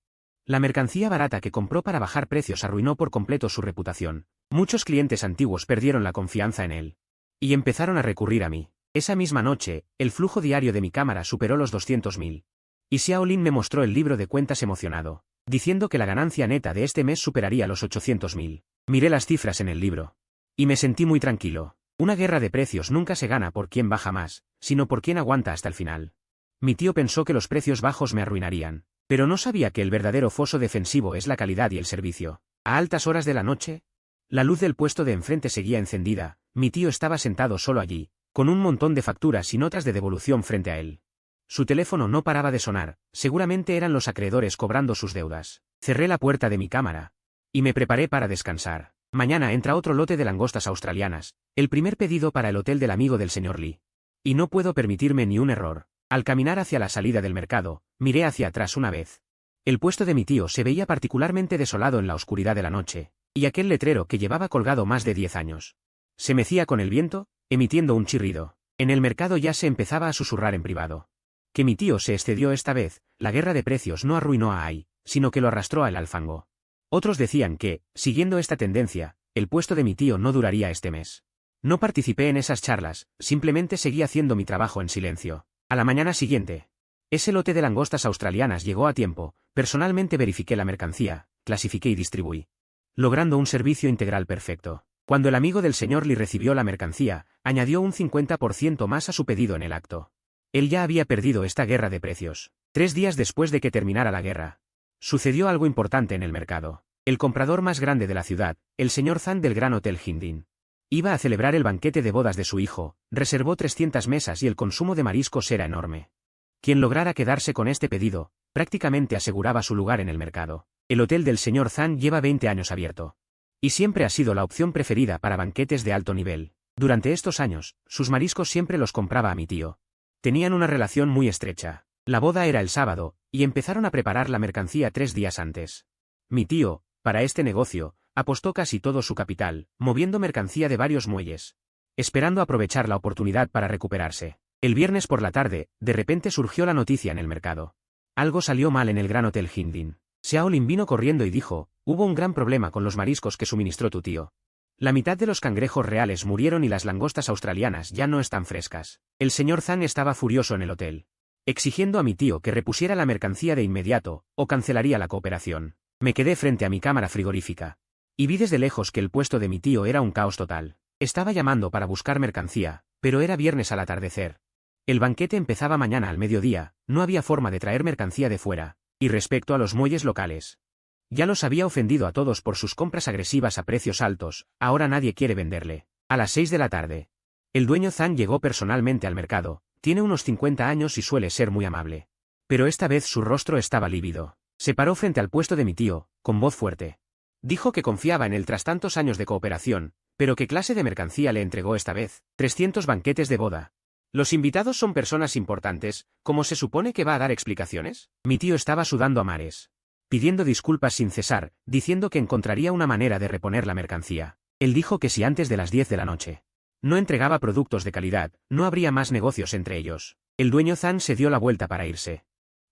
la mercancía barata que compró para bajar precios arruinó por completo su reputación. Muchos clientes antiguos perdieron la confianza en él. Y empezaron a recurrir a mí. Esa misma noche, el flujo diario de mi cámara superó los 200.000. Y Xiaolin me mostró el libro de cuentas emocionado, diciendo que la ganancia neta de este mes superaría los 800.000. Miré las cifras en el libro. Y me sentí muy tranquilo. Una guerra de precios nunca se gana por quien baja más, sino por quien aguanta hasta el final. Mi tío pensó que los precios bajos me arruinarían, pero no sabía que el verdadero foso defensivo es la calidad y el servicio. A altas horas de la noche, la luz del puesto de enfrente seguía encendida, mi tío estaba sentado solo allí, con un montón de facturas y notas de devolución frente a él. Su teléfono no paraba de sonar, seguramente eran los acreedores cobrando sus deudas. Cerré la puerta de mi cámara. Y me preparé para descansar. Mañana entra otro lote de langostas australianas, el primer pedido para el hotel del amigo del señor Lee. Y no puedo permitirme ni un error. Al caminar hacia la salida del mercado, miré hacia atrás una vez. El puesto de mi tío se veía particularmente desolado en la oscuridad de la noche, y aquel letrero que llevaba colgado más de 10 años. Se mecía con el viento, emitiendo un chirrido. En el mercado ya se empezaba a susurrar en privado. Que mi tío se excedió esta vez, la guerra de precios no arruinó a Ai, sino que lo arrastró al alfango. Otros decían que, siguiendo esta tendencia, el puesto de mi tío no duraría este mes. No participé en esas charlas, simplemente seguí haciendo mi trabajo en silencio. A la mañana siguiente, ese lote de langostas australianas llegó a tiempo, personalmente verifiqué la mercancía, clasifiqué y distribuí, logrando un servicio integral perfecto. Cuando el amigo del señor Lee recibió la mercancía, añadió un 50% más a su pedido en el acto. Él ya había perdido esta guerra de precios. 3 días después de que terminara la guerra, sucedió algo importante en el mercado. El comprador más grande de la ciudad, el señor Zhang del Gran Hotel Hindin, iba a celebrar el banquete de bodas de su hijo, reservó 300 mesas y el consumo de mariscos era enorme. Quien lograra quedarse con este pedido, prácticamente aseguraba su lugar en el mercado. El hotel del señor Zhang lleva 20 años abierto. Y siempre ha sido la opción preferida para banquetes de alto nivel. Durante estos años, sus mariscos siempre los compraba a mi tío. Tenían una relación muy estrecha. La boda era el sábado, y empezaron a preparar la mercancía 3 días antes. Mi tío, para este negocio, apostó casi todo su capital, moviendo mercancía de varios muelles, esperando aprovechar la oportunidad para recuperarse. El viernes por la tarde, de repente surgió la noticia en el mercado. Algo salió mal en el Gran Hotel Hindin. Xiaolin vino corriendo y dijo, hubo un gran problema con los mariscos que suministró tu tío. La mitad de los cangrejos reales murieron y las langostas australianas ya no están frescas. El señor Zhang estaba furioso en el hotel, exigiendo a mi tío que repusiera la mercancía de inmediato, o cancelaría la cooperación. Me quedé frente a mi cámara frigorífica. Y vi desde lejos que el puesto de mi tío era un caos total. Estaba llamando para buscar mercancía, pero era viernes al atardecer. El banquete empezaba mañana al mediodía, no había forma de traer mercancía de fuera. Y respecto a los muelles locales, ya los había ofendido a todos por sus compras agresivas a precios altos, ahora nadie quiere venderle. A las 6 de la tarde. El dueño Zhang llegó personalmente al mercado, tiene unos 50 años y suele ser muy amable. Pero esta vez su rostro estaba lívido. Se paró frente al puesto de mi tío, con voz fuerte. Dijo que confiaba en él tras tantos años de cooperación, pero ¿qué clase de mercancía le entregó esta vez? 300 banquetes de boda. ¿Los invitados son personas importantes, como se supone que va a dar explicaciones? Mi tío estaba sudando a mares, pidiendo disculpas sin cesar, diciendo que encontraría una manera de reponer la mercancía. Él dijo que si antes de las 10 de la noche no entregaba productos de calidad, no habría más negocios entre ellos. El dueño Zhang se dio la vuelta para irse.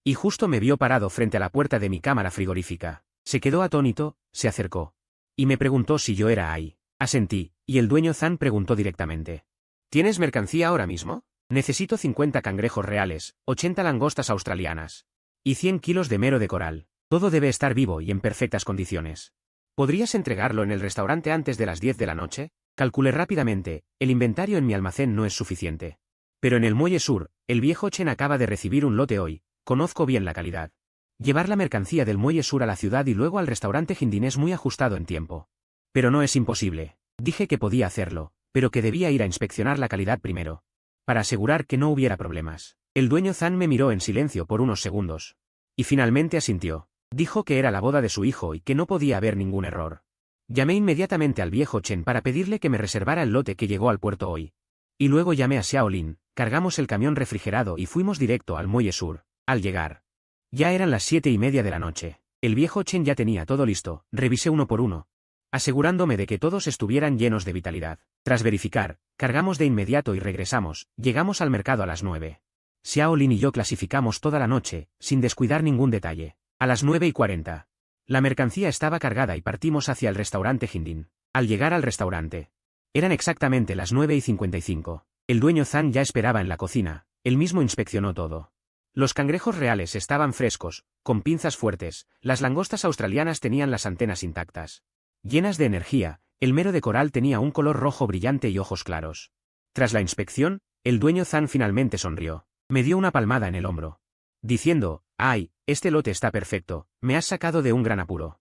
Y justo me vio parado frente a la puerta de mi cámara frigorífica. Se quedó atónito, se acercó. Y me preguntó si yo era Ai. Asentí, y el dueño Zhang preguntó directamente. ¿Tienes mercancía ahora mismo? Necesito 50 cangrejos reales, 80 langostas australianas y 100 kilos de mero de coral. Todo debe estar vivo y en perfectas condiciones. ¿Podrías entregarlo en el restaurante antes de las 10 de la noche? Calculé rápidamente, el inventario en mi almacén no es suficiente. Pero en el muelle sur, el viejo Chen acaba de recibir un lote hoy, conozco bien la calidad. Llevar la mercancía del muelle sur a la ciudad y luego al restaurante Hindin es muy ajustado en tiempo. Pero no es imposible. Dije que podía hacerlo, pero que debía ir a inspeccionar la calidad primero, para asegurar que no hubiera problemas. El dueño Zhang me miró en silencio por unos segundos. Y finalmente asintió. Dijo que era la boda de su hijo y que no podía haber ningún error. Llamé inmediatamente al viejo Chen para pedirle que me reservara el lote que llegó al puerto hoy. Y luego llamé a Xiaolin, cargamos el camión refrigerado y fuimos directo al muelle sur. Al llegar, ya eran las 7:30 de la noche. El viejo Chen ya tenía todo listo, revisé uno por uno, asegurándome de que todos estuvieran llenos de vitalidad. Tras verificar, cargamos de inmediato y regresamos, llegamos al mercado a las 9. Xiaolin y yo clasificamos toda la noche, sin descuidar ningún detalle. A las 9:40. La mercancía estaba cargada y partimos hacia el restaurante Jindin. Al llegar al restaurante, eran exactamente las 9:55. El dueño Zhang ya esperaba en la cocina, él mismo inspeccionó todo. Los cangrejos reales estaban frescos, con pinzas fuertes, las langostas australianas tenían las antenas intactas. Llenas de energía, el mero de coral tenía un color rojo brillante y ojos claros. Tras la inspección, el dueño Zhang finalmente sonrió. Me dio una palmada en el hombro, diciendo, «Ay, este lote está perfecto, me has sacado de un gran apuro».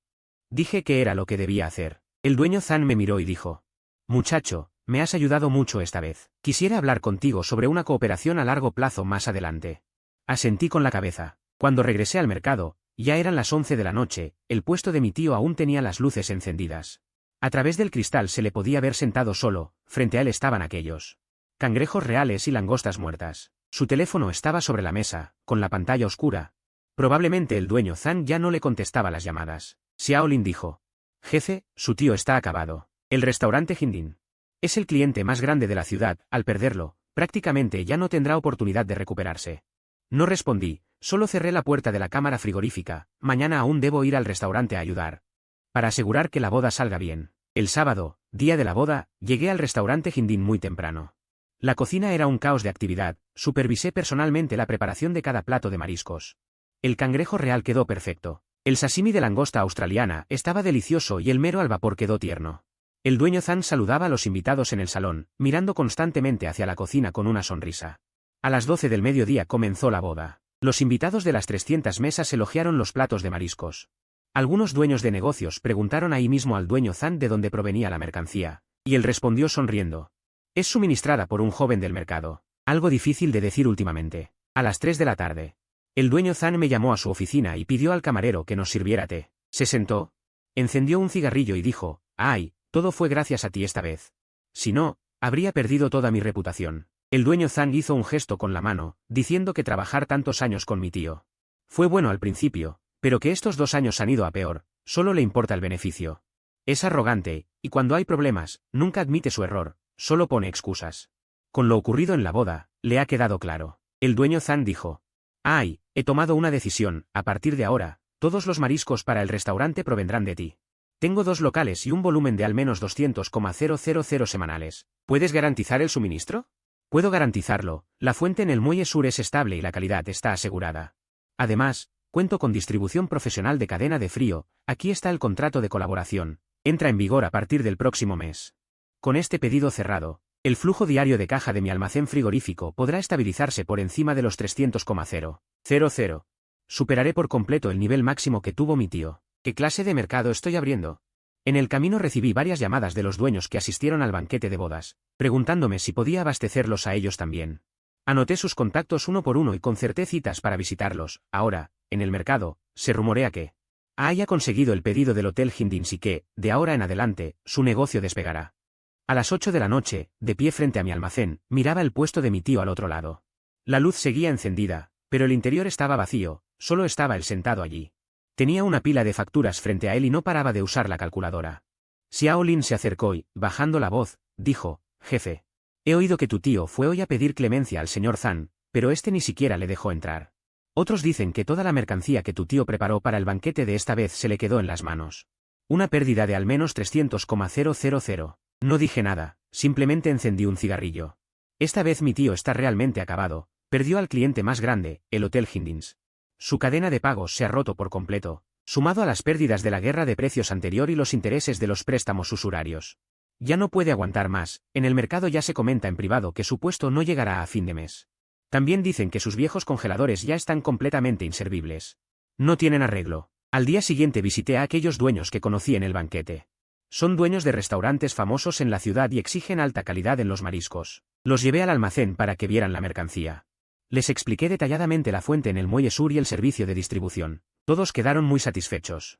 Dije que era lo que debía hacer. El dueño Zhang me miró y dijo, «Muchacho, me has ayudado mucho esta vez. Quisiera hablar contigo sobre una cooperación a largo plazo más adelante». Asentí con la cabeza. Cuando regresé al mercado, ya eran las 11 de la noche, el puesto de mi tío aún tenía las luces encendidas. A través del cristal se le podía ver sentado solo, frente a él estaban aquellos cangrejos reales y langostas muertas. Su teléfono estaba sobre la mesa, con la pantalla oscura. Probablemente el dueño Zhang ya no le contestaba las llamadas. Xiaolin dijo, «Jefe, su tío está acabado. El restaurante Jindin es el cliente más grande de la ciudad, al perderlo, prácticamente ya no tendrá oportunidad de recuperarse». No respondí, solo cerré la puerta de la cámara frigorífica. Mañana aún debo ir al restaurante a ayudar, para asegurar que la boda salga bien. El sábado, día de la boda, llegué al restaurante Jindin muy temprano. La cocina era un caos de actividad, supervisé personalmente la preparación de cada plato de mariscos. El cangrejo real quedó perfecto. El sashimi de langosta australiana estaba delicioso y el mero al vapor quedó tierno. El dueño Zhang saludaba a los invitados en el salón, mirando constantemente hacia la cocina con una sonrisa. A las 12 del mediodía comenzó la boda. Los invitados de las 300 mesas elogiaron los platos de mariscos. Algunos dueños de negocios preguntaron ahí mismo al dueño Zhang de dónde provenía la mercancía, y él respondió sonriendo. Es suministrada por un joven del mercado. Algo difícil de decir últimamente. A las 3 de la tarde. El dueño Zhang me llamó a su oficina y pidió al camarero que nos sirviera té. Se sentó, encendió un cigarrillo y dijo, «Ay, todo fue gracias a ti esta vez. Si no, habría perdido toda mi reputación». El dueño Zhang hizo un gesto con la mano, diciendo que trabajar tantos años con mi tío fue bueno al principio, pero que estos 2 años han ido a peor, solo le importa el beneficio. Es arrogante, y cuando hay problemas, nunca admite su error, solo pone excusas. Con lo ocurrido en la boda, le ha quedado claro. El dueño Zhang dijo, «Ay, he tomado una decisión, a partir de ahora, todos los mariscos para el restaurante provendrán de ti. Tengo 2 locales y un volumen de al menos 200,000 semanales. ¿Puedes garantizar el suministro?» Puedo garantizarlo, la fuente en el muelle sur es estable y la calidad está asegurada. Además, cuento con distribución profesional de cadena de frío, aquí está el contrato de colaboración, entra en vigor a partir del próximo mes. Con este pedido cerrado, el flujo diario de caja de mi almacén frigorífico podrá estabilizarse por encima de los 300,000. Superaré por completo el nivel máximo que tuvo mi tío. ¿Qué clase de mercado estoy abriendo? En el camino recibí varias llamadas de los dueños que asistieron al banquete de bodas, preguntándome si podía abastecerlos a ellos también. Anoté sus contactos uno por uno y concerté citas para visitarlos. Ahora, en el mercado, se rumorea que haya conseguido el pedido del Hotel Jindin y que, de ahora en adelante, su negocio despegará. A las 8 de la noche, de pie frente a mi almacén, miraba el puesto de mi tío al otro lado. La luz seguía encendida, pero el interior estaba vacío, solo estaba él sentado allí. Tenía una pila de facturas frente a él y no paraba de usar la calculadora. Xiaolin se acercó y, bajando la voz, dijo, «Jefe, he oído que tu tío fue hoy a pedir clemencia al señor Zhang, pero este ni siquiera le dejó entrar. Otros dicen que toda la mercancía que tu tío preparó para el banquete de esta vez se le quedó en las manos. Una pérdida de al menos 300,000. No dije nada, simplemente encendí un cigarrillo. Esta vez mi tío está realmente acabado, perdió al cliente más grande, el Hotel Jindin. Su cadena de pagos se ha roto por completo, sumado a las pérdidas de la guerra de precios anterior y los intereses de los préstamos usurarios. Ya no puede aguantar más, en el mercado ya se comenta en privado que su puesto no llegará a fin de mes. También dicen que sus viejos congeladores ya están completamente inservibles. No tienen arreglo. Al día siguiente visité a aquellos dueños que conocí en el banquete. Son dueños de restaurantes famosos en la ciudad y exigen alta calidad en los mariscos. Los llevé al almacén para que vieran la mercancía. Les expliqué detalladamente la fuente en el muelle sur y el servicio de distribución. Todos quedaron muy satisfechos.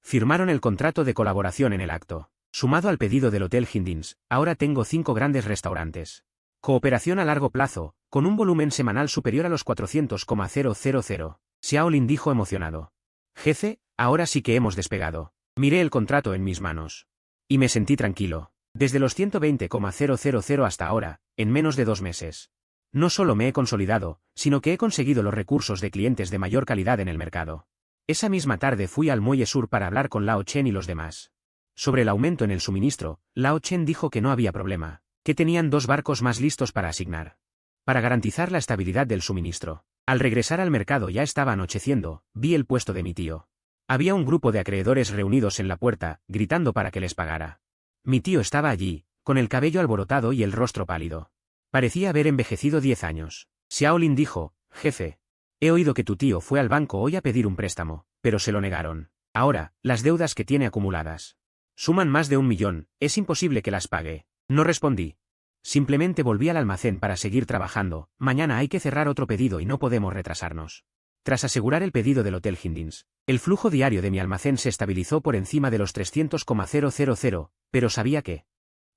Firmaron el contrato de colaboración en el acto. Sumado al pedido del Hotel Hindins, ahora tengo 5 grandes restaurantes. Cooperación a largo plazo, con un volumen semanal superior a los 400,000. Xiaolin dijo emocionado. Jefe, ahora sí que hemos despegado. Miré el contrato en mis manos. Y me sentí tranquilo. Desde los 120,000 hasta ahora, en menos de 2 meses. No solo me he consolidado, sino que he conseguido los recursos de clientes de mayor calidad en el mercado. Esa misma tarde fui al Muelle Sur para hablar con Lao Chen y los demás. Sobre el aumento en el suministro, Lao Chen dijo que no había problema, que tenían 2 barcos más listos para asignar. Para garantizar la estabilidad del suministro. Al regresar al mercado ya estaba anocheciendo, vi el puesto de mi tío. Había un grupo de acreedores reunidos en la puerta, gritando para que les pagara. Mi tío estaba allí, con el cabello alborotado y el rostro pálido. Parecía haber envejecido 10 años. Xiaolin dijo, jefe. He oído que tu tío fue al banco hoy a pedir un préstamo, pero se lo negaron. Ahora, las deudas que tiene acumuladas suman más de 1 millón, es imposible que las pague. No respondí. Simplemente volví al almacén para seguir trabajando, mañana hay que cerrar otro pedido y no podemos retrasarnos. Tras asegurar el pedido del Hotel Hindins, el flujo diario de mi almacén se estabilizó por encima de los 300,000, pero sabía que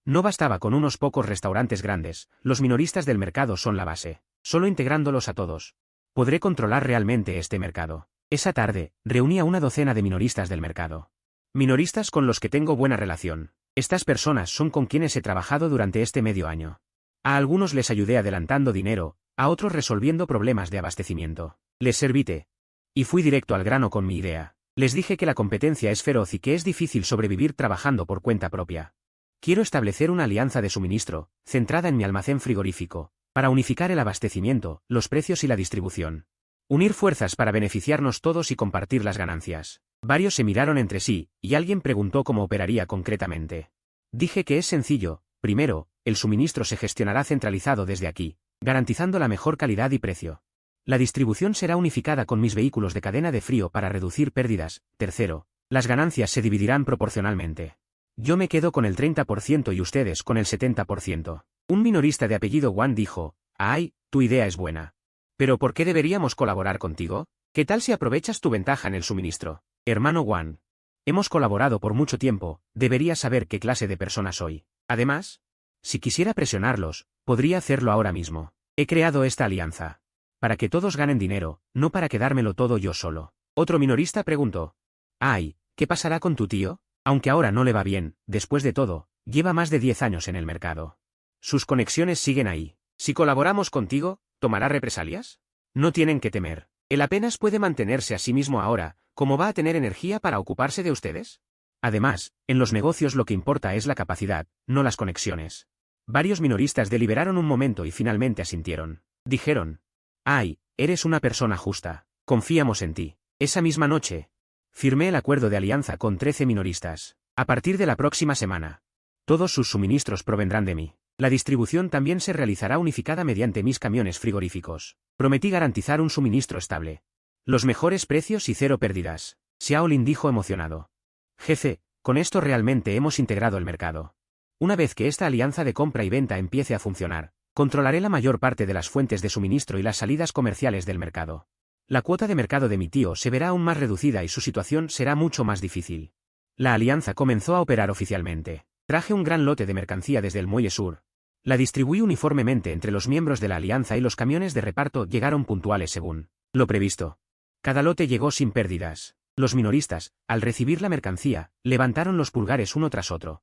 no bastaba con unos pocos restaurantes grandes, los minoristas del mercado son la base. Solo integrándolos a todos podré controlar realmente este mercado. Esa tarde, reuní a una docena de minoristas del mercado. Minoristas con los que tengo buena relación. Estas personas son con quienes he trabajado durante este medio año. A algunos les ayudé adelantando dinero, a otros resolviendo problemas de abastecimiento. Les serví té. Y fui directo al grano con mi idea. Les dije que la competencia es feroz y que es difícil sobrevivir trabajando por cuenta propia. Quiero establecer una alianza de suministro, centrada en mi almacén frigorífico, para unificar el abastecimiento, los precios y la distribución. Unir fuerzas para beneficiarnos todos y compartir las ganancias. Varios se miraron entre sí, y alguien preguntó cómo operaría concretamente. Dije que es sencillo. Primero, el suministro se gestionará centralizado desde aquí, garantizando la mejor calidad y precio. La distribución será unificada con mis vehículos de cadena de frío para reducir pérdidas. Tercero, las ganancias se dividirán proporcionalmente. Yo me quedo con el 30% y ustedes con el 70%. Un minorista de apellido Wang dijo, «Ay, tu idea es buena. ¿Pero por qué deberíamos colaborar contigo? ¿Qué tal si aprovechas tu ventaja en el suministro?» Hermano Wang. Hemos colaborado por mucho tiempo, deberías saber qué clase de persona soy. Además, si quisiera presionarlos, podría hacerlo ahora mismo. He creado esta alianza. Para que todos ganen dinero, no para quedármelo todo yo solo. Otro minorista preguntó. «Ay, ¿qué pasará con tu tío? Aunque ahora no le va bien, después de todo, lleva más de 10 años en el mercado. Sus conexiones siguen ahí. Si colaboramos contigo, ¿tomará represalias? No tienen que temer. Él apenas puede mantenerse a sí mismo ahora, ¿cómo va a tener energía para ocuparse de ustedes? Además, en los negocios lo que importa es la capacidad, no las conexiones». Varios minoristas deliberaron un momento y finalmente asintieron. Dijeron. «Ay, eres una persona justa. Confiamos en ti». Esa misma noche, firmé el acuerdo de alianza con 13 minoristas. A partir de la próxima semana, todos sus suministros provendrán de mí. La distribución también se realizará unificada mediante mis camiones frigoríficos. Prometí garantizar un suministro estable. Los mejores precios y 0 pérdidas. Xiaolin dijo emocionado. Jefe, con esto realmente hemos integrado el mercado. Una vez que esta alianza de compra y venta empiece a funcionar, controlaré la mayor parte de las fuentes de suministro y las salidas comerciales del mercado. La cuota de mercado de mi tío se verá aún más reducida y su situación será mucho más difícil. La alianza comenzó a operar oficialmente. Traje un gran lote de mercancía desde el Muelle Sur. La distribuí uniformemente entre los miembros de la alianza y los camiones de reparto llegaron puntuales según lo previsto. Cada lote llegó sin pérdidas. Los minoristas, al recibir la mercancía, levantaron los pulgares uno tras otro,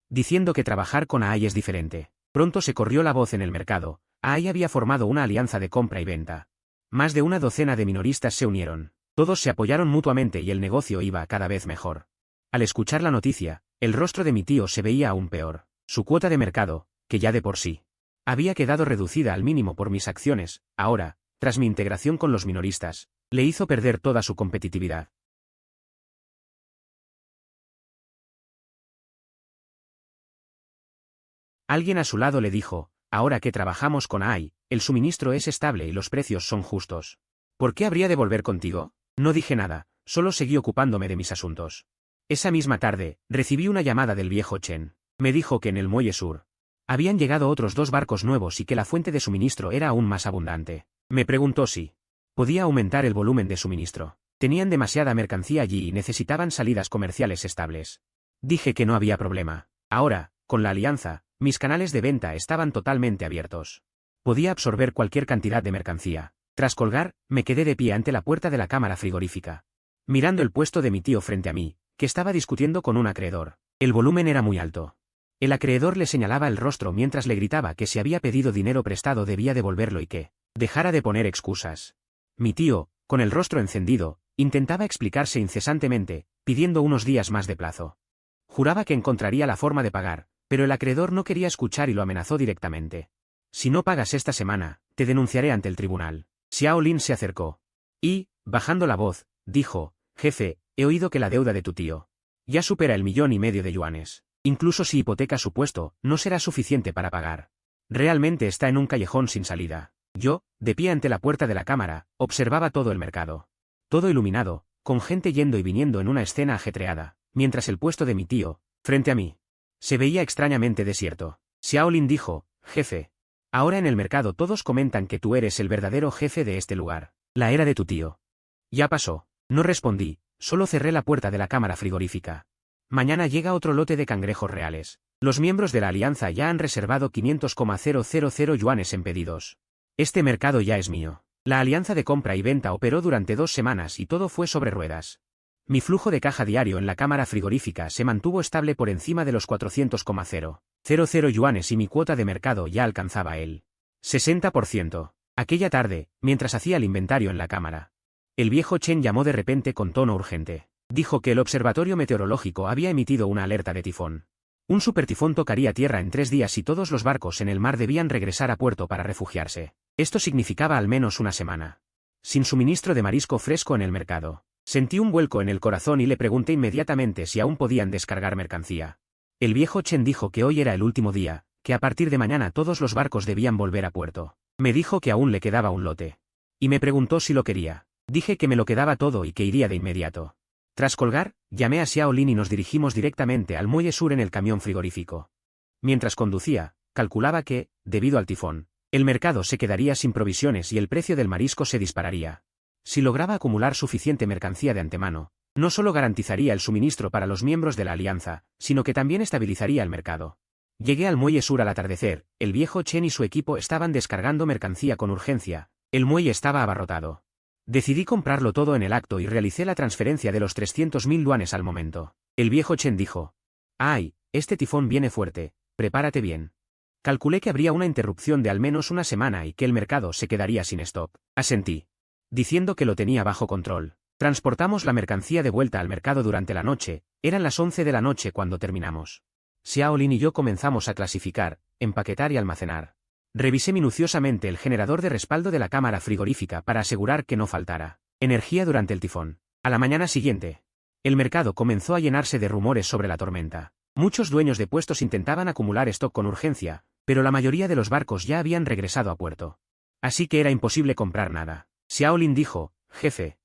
diciendo que trabajar con AI es diferente. Pronto se corrió la voz en el mercado. AI había formado una alianza de compra y venta. Más de una docena de minoristas se unieron. Todos se apoyaron mutuamente y el negocio iba cada vez mejor. Al escuchar la noticia, el rostro de mi tío se veía aún peor. Su cuota de mercado, que ya de por sí había quedado reducida al mínimo por mis acciones, ahora, tras mi integración con los minoristas, le hizo perder toda su competitividad. Alguien a su lado le dijo, ahora que trabajamos con AI, el suministro es estable y los precios son justos. ¿Por qué habría de volver contigo? No dije nada, solo seguí ocupándome de mis asuntos. Esa misma tarde, recibí una llamada del viejo Chen. Me dijo que en el Muelle Sur habían llegado otros 2 barcos nuevos y que la fuente de suministro era aún más abundante. Me preguntó si podía aumentar el volumen de suministro. Tenían demasiada mercancía allí y necesitaban salidas comerciales estables. Dije que no había problema. Ahora, con la alianza, mis canales de venta estaban totalmente abiertos. Podía absorber cualquier cantidad de mercancía. Tras colgar, me quedé de pie ante la puerta de la cámara frigorífica, mirando el puesto de mi tío frente a mí, que estaba discutiendo con un acreedor. El volumen era muy alto. El acreedor le señalaba el rostro mientras le gritaba que si había pedido dinero prestado debía devolverlo y que dejara de poner excusas. Mi tío, con el rostro encendido, intentaba explicarse incesantemente, pidiendo unos días más de plazo. Juraba que encontraría la forma de pagar, pero el acreedor no quería escuchar y lo amenazó directamente. Si no pagas esta semana, te denunciaré ante el tribunal. Xiao Lin se acercó. Y, bajando la voz, dijo, jefe, he oído que la deuda de tu tío ya supera el 1,5 millones de yuanes. Incluso si hipoteca su puesto, no será suficiente para pagar. Realmente está en un callejón sin salida. Yo, de pie ante la puerta de la cámara, observaba todo el mercado. Todo iluminado, con gente yendo y viniendo en una escena ajetreada, mientras el puesto de mi tío, frente a mí, se veía extrañamente desierto. Xiao Lin dijo, jefe. Ahora en el mercado todos comentan que tú eres el verdadero jefe de este lugar. La era de tu tío. Ya pasó. No respondí, solo cerré la puerta de la cámara frigorífica. Mañana llega otro lote de cangrejos reales. Los miembros de la alianza ya han reservado 500,000 yuanes en pedidos. Este mercado ya es mío. La alianza de compra y venta operó durante 2 semanas y todo fue sobre ruedas. Mi flujo de caja diario en la cámara frigorífica se mantuvo estable por encima de los 400,000 yuanes y mi cuota de mercado ya alcanzaba el 60%. Aquella tarde, mientras hacía el inventario en la cámara, el viejo Chen llamó de repente con tono urgente. Dijo que el observatorio meteorológico había emitido una alerta de tifón. Un supertifón tocaría tierra en 3 días y todos los barcos en el mar debían regresar a puerto para refugiarse. Esto significaba al menos una semana sin suministro de marisco fresco en el mercado. Sentí un vuelco en el corazón y le pregunté inmediatamente si aún podían descargar mercancía. El viejo Chen dijo que hoy era el último día, que a partir de mañana todos los barcos debían volver a puerto. Me dijo que aún le quedaba un lote. Y me preguntó si lo quería. Dije que me lo quedaba todo y que iría de inmediato. Tras colgar, llamé a Xiao Lin y nos dirigimos directamente al muelle sur en el camión frigorífico. Mientras conducía, calculaba que, debido al tifón, el mercado se quedaría sin provisiones y el precio del marisco se dispararía. Si lograba acumular suficiente mercancía de antemano, no solo garantizaría el suministro para los miembros de la alianza, sino que también estabilizaría el mercado. Llegué al muelle sur al atardecer, el viejo Chen y su equipo estaban descargando mercancía con urgencia, el muelle estaba abarrotado. Decidí comprarlo todo en el acto y realicé la transferencia de los 300.000 yuanes al momento. El viejo Chen dijo: «Ay, este tifón viene fuerte, prepárate bien». Calculé que habría una interrupción de al menos una semana y que el mercado se quedaría sin stock. Asentí, diciendo que lo tenía bajo control. Transportamos la mercancía de vuelta al mercado durante la noche, eran las 11 de la noche cuando terminamos. Xiao Lin y yo comenzamos a clasificar, empaquetar y almacenar. Revisé minuciosamente el generador de respaldo de la cámara frigorífica para asegurar que no faltara energía durante el tifón. A la mañana siguiente, el mercado comenzó a llenarse de rumores sobre la tormenta. Muchos dueños de puestos intentaban acumular stock con urgencia, pero la mayoría de los barcos ya habían regresado a puerto. Así que era imposible comprar nada. Xiao Lin dijo: «Jefe,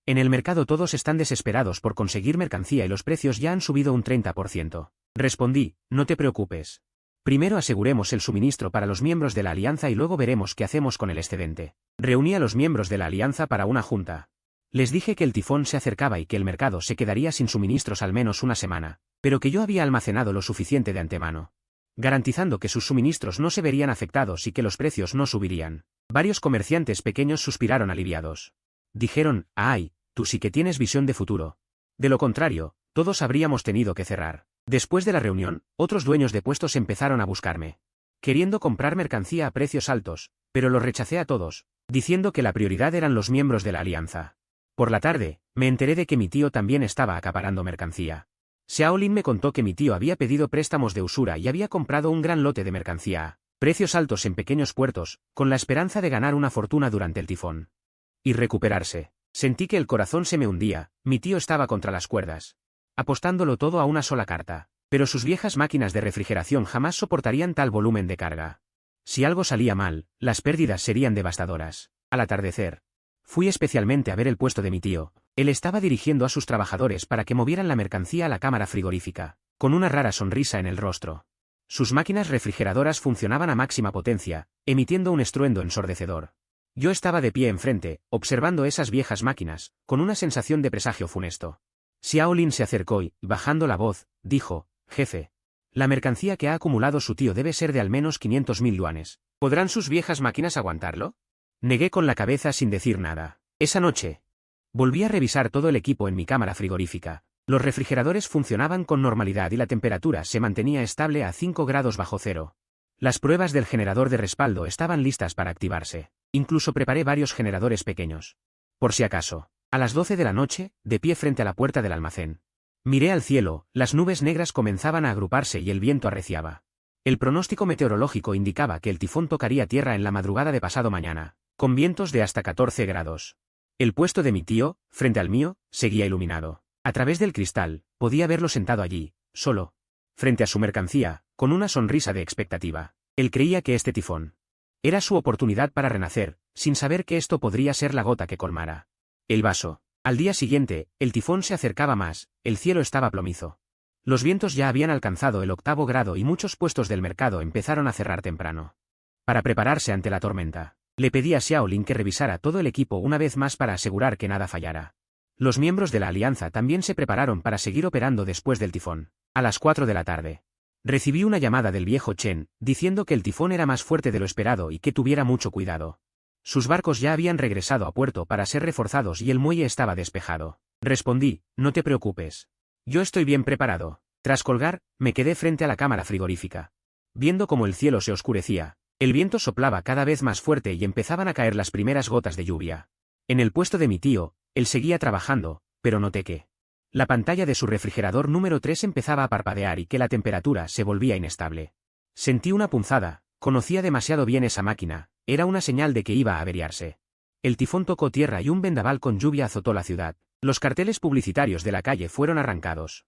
en el mercado todos están desesperados por conseguir mercancía y los precios ya han subido un 30%. Respondí: «No te preocupes. Primero aseguremos el suministro para los miembros de la alianza y luego veremos qué hacemos con el excedente». Reuní a los miembros de la alianza para una junta. Les dije que el tifón se acercaba y que el mercado se quedaría sin suministros al menos una semana, pero que yo había almacenado lo suficiente de antemano, garantizando que sus suministros no se verían afectados y que los precios no subirían. Varios comerciantes pequeños suspiraron aliviados. Dijeron: «Ay, tú sí que tienes visión de futuro. De lo contrario, todos habríamos tenido que cerrar». Después de la reunión, otros dueños de puestos empezaron a buscarme, queriendo comprar mercancía a precios altos, pero los rechacé a todos, diciendo que la prioridad eran los miembros de la alianza. Por la tarde, me enteré de que mi tío también estaba acaparando mercancía. Xiao Lin me contó que mi tío había pedido préstamos de usura y había comprado un gran lote de mercancía a precios altos en pequeños puertos, con la esperanza de ganar una fortuna durante el tifón y recuperarse. Sentí que el corazón se me hundía, mi tío estaba contra las cuerdas, apostándolo todo a una sola carta, pero sus viejas máquinas de refrigeración jamás soportarían tal volumen de carga. Si algo salía mal, las pérdidas serían devastadoras. Al atardecer, fui especialmente a ver el puesto de mi tío. Él estaba dirigiendo a sus trabajadores para que movieran la mercancía a la cámara frigorífica, con una rara sonrisa en el rostro. Sus máquinas refrigeradoras funcionaban a máxima potencia, emitiendo un estruendo ensordecedor. Yo estaba de pie enfrente, observando esas viejas máquinas, con una sensación de presagio funesto. Xiao Lin se acercó y, bajando la voz, dijo, «Jefe. La mercancía que ha acumulado su tío debe ser de al menos 500.000 yuanes. ¿Podrán sus viejas máquinas aguantarlo?». Negué con la cabeza sin decir nada. Esa noche, volví a revisar todo el equipo en mi cámara frigorífica. Los refrigeradores funcionaban con normalidad y la temperatura se mantenía estable a 5 grados bajo cero. Las pruebas del generador de respaldo estaban listas para activarse. Incluso preparé varios generadores pequeños. Por si acaso. A las 12 de la noche, de pie frente a la puerta del almacén. Miré al cielo, las nubes negras comenzaban a agruparse y el viento arreciaba. El pronóstico meteorológico indicaba que el tifón tocaría tierra en la madrugada de pasado mañana, con vientos de hasta 14 grados. El puesto de mi tío, frente al mío, seguía iluminado. A través del cristal, podía verlo sentado allí, solo, frente a su mercancía, con una sonrisa de expectativa. Él creía que este tifón era su oportunidad para renacer, sin saber que esto podría ser la gota que colmara el vaso. Al día siguiente, el tifón se acercaba más, el cielo estaba plomizo. Los vientos ya habían alcanzado el 8º grado y muchos puestos del mercado empezaron a cerrar temprano. Para prepararse ante la tormenta, le pedí a Xiao Lin que revisara todo el equipo una vez más para asegurar que nada fallara. Los miembros de la alianza también se prepararon para seguir operando después del tifón. A las 4 de la tarde. Recibí una llamada del viejo Chen, diciendo que el tifón era más fuerte de lo esperado y que tuviera mucho cuidado. Sus barcos ya habían regresado a puerto para ser reforzados y el muelle estaba despejado. Respondí, no te preocupes. Yo estoy bien preparado. Tras colgar, me quedé frente a la cámara frigorífica. Viendo cómo el cielo se oscurecía, el viento soplaba cada vez más fuerte y empezaban a caer las primeras gotas de lluvia. En el puesto de mi tío, él seguía trabajando, pero noté que la pantalla de su refrigerador número 3 empezaba a parpadear y que la temperatura se volvía inestable. Sentí una punzada, conocía demasiado bien esa máquina, era una señal de que iba a averiarse. El tifón tocó tierra y un vendaval con lluvia azotó la ciudad. Los carteles publicitarios de la calle fueron arrancados.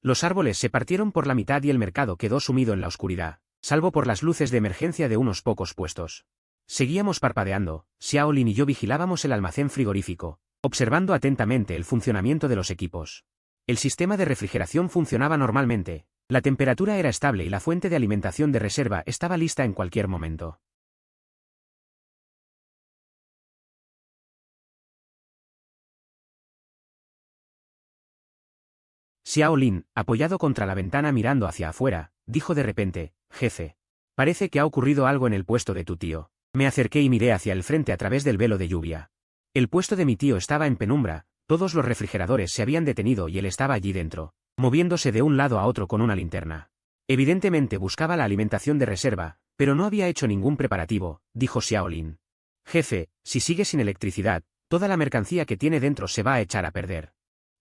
Los árboles se partieron por la mitad y el mercado quedó sumido en la oscuridad, salvo por las luces de emergencia de unos pocos puestos. Seguíamos parpadeando, Xiao Lin y yo vigilábamos el almacén frigorífico, observando atentamente el funcionamiento de los equipos. El sistema de refrigeración funcionaba normalmente, la temperatura era estable y la fuente de alimentación de reserva estaba lista en cualquier momento. Xiao Lin, apoyado contra la ventana mirando hacia afuera, dijo de repente, «Jefe. Parece que ha ocurrido algo en el puesto de tu tío». Me acerqué y miré hacia el frente a través del velo de lluvia. El puesto de mi tío estaba en penumbra, todos los refrigeradores se habían detenido y él estaba allí dentro, moviéndose de un lado a otro con una linterna. Evidentemente buscaba la alimentación de reserva, pero no había hecho ningún preparativo, dijo Xiao Lin. «Jefe, si sigue sin electricidad, toda la mercancía que tiene dentro se va a echar a perder».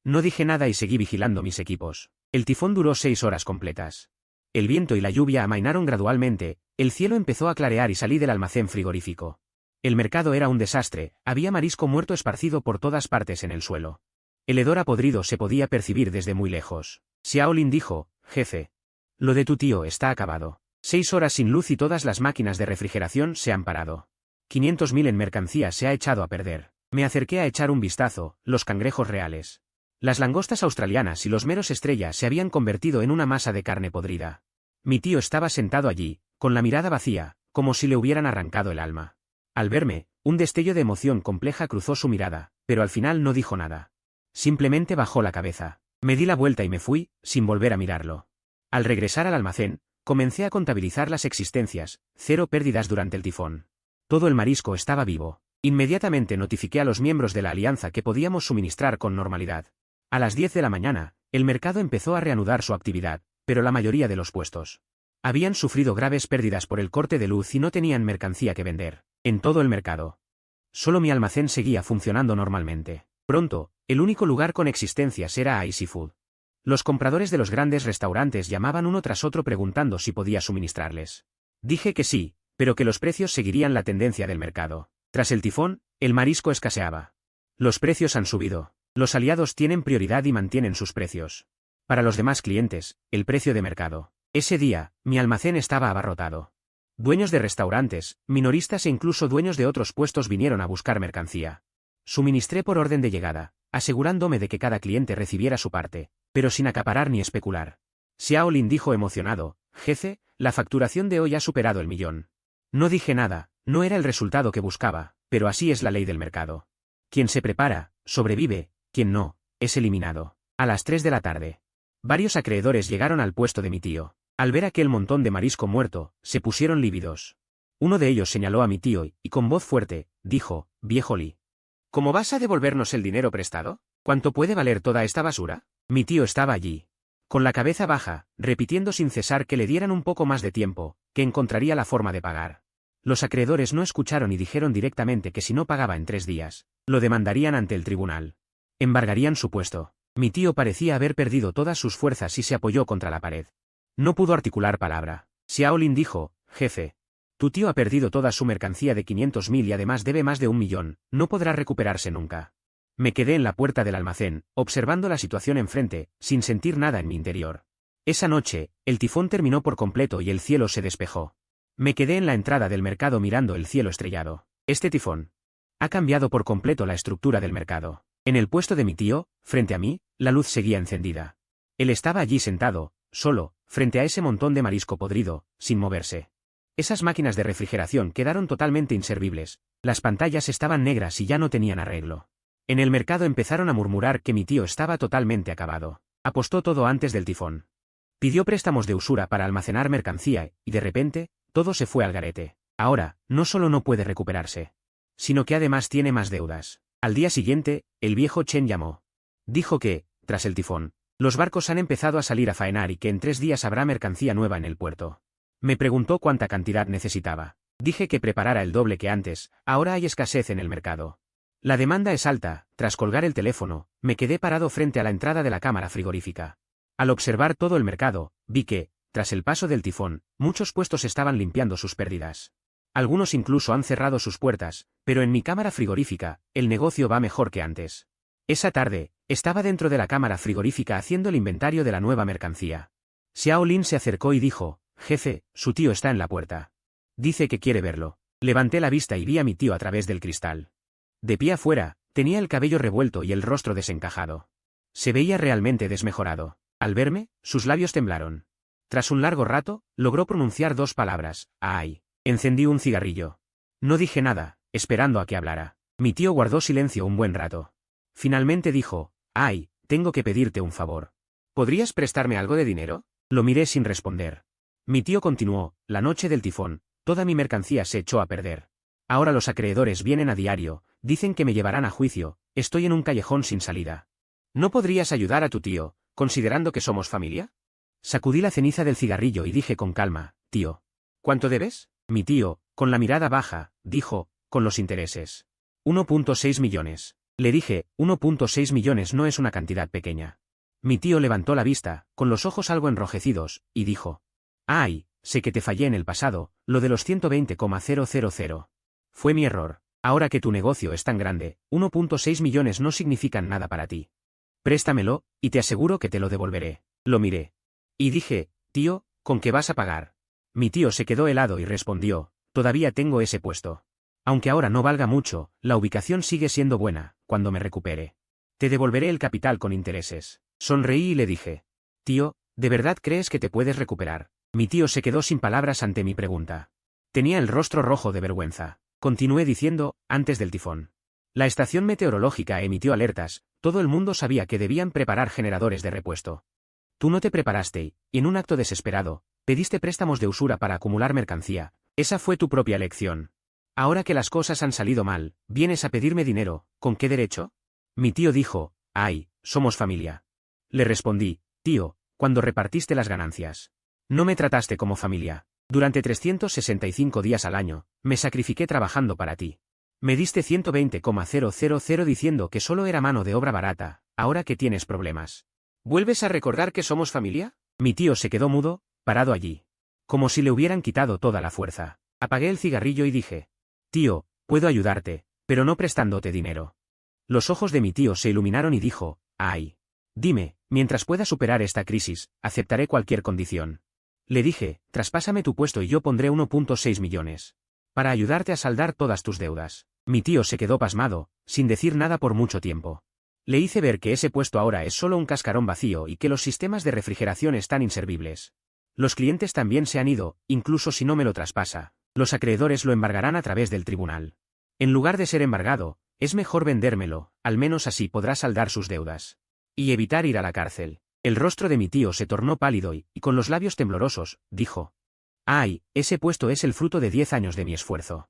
No dije nada y seguí vigilando mis equipos. El tifón duró 6 horas completas. El viento y la lluvia amainaron gradualmente, el cielo empezó a clarear y salí del almacén frigorífico. El mercado era un desastre, había marisco muerto esparcido por todas partes en el suelo. El hedor a podrido se podía percibir desde muy lejos. Xiao Lin dijo, «Jefe. Lo de tu tío está acabado. 6 horas sin luz y todas las máquinas de refrigeración se han parado. 500.000 en mercancía se ha echado a perder». Me acerqué a echar un vistazo, los cangrejos reales. Las langostas australianas y los meros estrella se habían convertido en una masa de carne podrida. Mi tío estaba sentado allí, con la mirada vacía, como si le hubieran arrancado el alma. Al verme, un destello de emoción compleja cruzó su mirada, pero al final no dijo nada. Simplemente bajó la cabeza. Me di la vuelta y me fui, sin volver a mirarlo. Al regresar al almacén, comencé a contabilizar las existencias, 0 pérdidas durante el tifón. Todo el marisco estaba vivo. Inmediatamente notifiqué a los miembros de la alianza que podíamos suministrar con normalidad. A las 10 de la mañana, el mercado empezó a reanudar su actividad, pero la mayoría de los puestos habían sufrido graves pérdidas por el corte de luz y no tenían mercancía que vender. En todo el mercado. Solo mi almacén seguía funcionando normalmente. Pronto, el único lugar con existencias era Icy Food. Los compradores de los grandes restaurantes llamaban uno tras otro preguntando si podía suministrarles. Dije que sí, pero que los precios seguirían la tendencia del mercado. Tras el tifón, el marisco escaseaba. Los precios han subido. Los aliados tienen prioridad y mantienen sus precios. Para los demás clientes, el precio de mercado. Ese día, mi almacén estaba abarrotado. Dueños de restaurantes, minoristas e incluso dueños de otros puestos vinieron a buscar mercancía. Suministré por orden de llegada, asegurándome de que cada cliente recibiera su parte, pero sin acaparar ni especular. Xiao Lin dijo emocionado, «Jefe, la facturación de hoy ha superado el 1.000.000». No dije nada, no era el resultado que buscaba, Pero así es la ley del mercado. Quien se prepara, sobrevive, quien no, es eliminado. A las 3 de la tarde. Varios acreedores llegaron al puesto de mi tío. Al ver aquel montón de marisco muerto, se pusieron lívidos. Uno de ellos señaló a mi tío y con voz fuerte, dijo, «Viejo Lee, ¿cómo vas a devolvernos el dinero prestado? ¿Cuánto puede valer toda esta basura?» Mi tío estaba allí, con la cabeza baja, repitiendo sin cesar que le dieran un poco más de tiempo, que encontraría la forma de pagar. Los acreedores no escucharon y dijeron directamente que si no pagaba en 3 días, lo demandarían ante el tribunal. Embargarían su puesto. Mi tío parecía haber perdido todas sus fuerzas y se apoyó contra la pared. No pudo articular palabra. Xiao Lin dijo, «Jefe, tu tío ha perdido toda su mercancía de 500.000 y además debe más de 1 millón, no podrá recuperarse nunca». Me quedé en la puerta del almacén, observando la situación enfrente, sin sentir nada en mi interior. Esa noche, el tifón terminó por completo y el cielo se despejó. Me quedé en la entrada del mercado mirando el cielo estrellado. Este tifón ha cambiado por completo la estructura del mercado. En el puesto de mi tío, frente a mí, la luz seguía encendida. Él estaba allí sentado, solo, frente a ese montón de marisco podrido, sin moverse. Esas máquinas de refrigeración quedaron totalmente inservibles, las pantallas estaban negras y ya no tenían arreglo. En el mercado empezaron a murmurar que mi tío estaba totalmente acabado. Apostó todo antes del tifón. Pidió préstamos de usura para almacenar mercancía y de repente, todo se fue al garete. Ahora, no solo no puede recuperarse, sino que además tiene más deudas. Al día siguiente, el viejo Chen llamó. Dijo que, tras el tifón, los barcos han empezado a salir a faenar y que en 3 días habrá mercancía nueva en el puerto. Me preguntó cuánta cantidad necesitaba. Dije que preparara el doble que antes, ahora hay escasez en el mercado. La demanda es alta. Tras colgar el teléfono, me quedé parado frente a la entrada de la cámara frigorífica. Al observar todo el mercado, vi que, tras el paso del tifón, muchos puestos estaban limpiando sus pérdidas. Algunos incluso han cerrado sus puertas, pero en mi cámara frigorífica, el negocio va mejor que antes. Esa tarde, estaba dentro de la cámara frigorífica haciendo el inventario de la nueva mercancía. Xiao Lin se acercó y dijo, «Jefe, su tío está en la puerta. Dice que quiere verlo». Levanté la vista y vi a mi tío a través del cristal. De pie afuera, tenía el cabello revuelto y el rostro desencajado. Se veía realmente desmejorado. Al verme, sus labios temblaron. Tras un largo rato, logró pronunciar 2 palabras, «Ay». Encendí un cigarrillo. No dije nada, esperando a que hablara. Mi tío guardó silencio un buen rato. Finalmente dijo, «Ay, tengo que pedirte un favor. ¿Podrías prestarme algo de dinero?» Lo miré sin responder. Mi tío continuó, «La noche del tifón, toda mi mercancía se echó a perder. Ahora los acreedores vienen a diario, dicen que me llevarán a juicio, estoy en un callejón sin salida. ¿No podrías ayudar a tu tío, considerando que somos familia?» Sacudí la ceniza del cigarrillo y dije con calma, «Tío, ¿cuánto debes?» Mi tío, con la mirada baja, dijo, «Con los intereses. 1.6 millones». Le dije, 1.6 millones no es una cantidad pequeña. Mi tío levantó la vista, con los ojos algo enrojecidos, y dijo, «Ay, sé que te fallé en el pasado, lo de los 120,000. Fue mi error. Ahora que tu negocio es tan grande, 1.6 millones no significan nada para ti. Préstamelo, y te aseguro que te lo devolveré». Lo miré. Y dije, «Tío, ¿con qué vas a pagar?» Mi tío se quedó helado y respondió, «Todavía tengo ese puesto. Aunque ahora no valga mucho, la ubicación sigue siendo buena, cuando me recupere. Te devolveré el capital con intereses». Sonreí y le dije, «Tío, ¿de verdad crees que te puedes recuperar?» Mi tío se quedó sin palabras ante mi pregunta. Tenía el rostro rojo de vergüenza. Continué diciendo, «Antes del tifón. La estación meteorológica emitió alertas, todo el mundo sabía que debían preparar generadores de repuesto. Tú no te preparaste y, en un acto desesperado, pediste préstamos de usura para acumular mercancía. Esa fue tu propia elección. Ahora que las cosas han salido mal, vienes a pedirme dinero, ¿con qué derecho?» Mi tío dijo, «Ay, somos familia». Le respondí, «Tío, cuando repartiste las ganancias, no me trataste como familia. Durante 365 días al año, me sacrifiqué trabajando para ti. Me diste 120,000 diciendo que solo era mano de obra barata, ahora que tienes problemas. ¿Vuelves a recordar que somos familia?» Mi tío se quedó mudo, parado allí. Como si le hubieran quitado toda la fuerza. Apagué el cigarrillo y dije, «Tío, puedo ayudarte, pero no prestándote dinero». Los ojos de mi tío se iluminaron y dijo, «Ay. Dime, mientras pueda superar esta crisis, aceptaré cualquier condición». Le dije, «Traspásame tu puesto y yo pondré 1.6 millones. Para ayudarte a saldar todas tus deudas». Mi tío se quedó pasmado, sin decir nada por mucho tiempo. Le hice ver que ese puesto ahora es solo un cascarón vacío y que los sistemas de refrigeración están inservibles. Los clientes también se han ido, incluso si no me lo traspasa. Los acreedores lo embargarán a través del tribunal. En lugar de ser embargado, es mejor vendérmelo, al menos así podrá saldar sus deudas. Y evitar ir a la cárcel. El rostro de mi tío se tornó pálido y, con los labios temblorosos, dijo: «Ay, ese puesto es el fruto de 10 años de mi esfuerzo».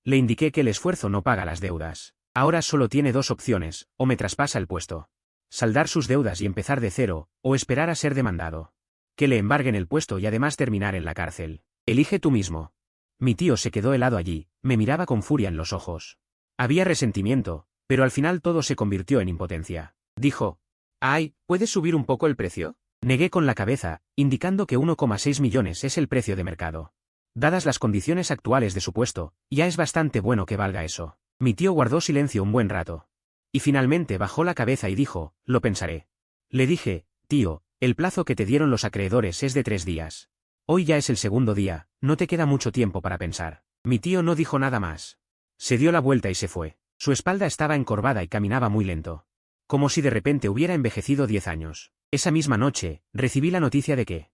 Le indiqué que el esfuerzo no paga las deudas. Ahora solo tiene dos opciones: o me traspasa el puesto, saldar sus deudas y empezar de cero, o esperar a ser demandado. Que le embarguen el puesto y además terminar en la cárcel. Elige tú mismo. Mi tío se quedó helado allí, me miraba con furia en los ojos. Había resentimiento, pero al final todo se convirtió en impotencia. Dijo: «Ay, ¿puedes subir un poco el precio?». Negué con la cabeza, indicando que 1,6 millones es el precio de mercado. Dadas las condiciones actuales de su puesto, ya es bastante bueno que valga eso. Mi tío guardó silencio un buen rato. Y finalmente bajó la cabeza y dijo: «Lo pensaré». Le dije: «Tío, el plazo que te dieron los acreedores es de 3 días. Hoy ya es el segundo día, no te queda mucho tiempo para pensar». Mi tío no dijo nada más. Se dio la vuelta y se fue. Su espalda estaba encorvada y caminaba muy lento. Como si de repente hubiera envejecido 10 años. Esa misma noche, recibí la noticia de que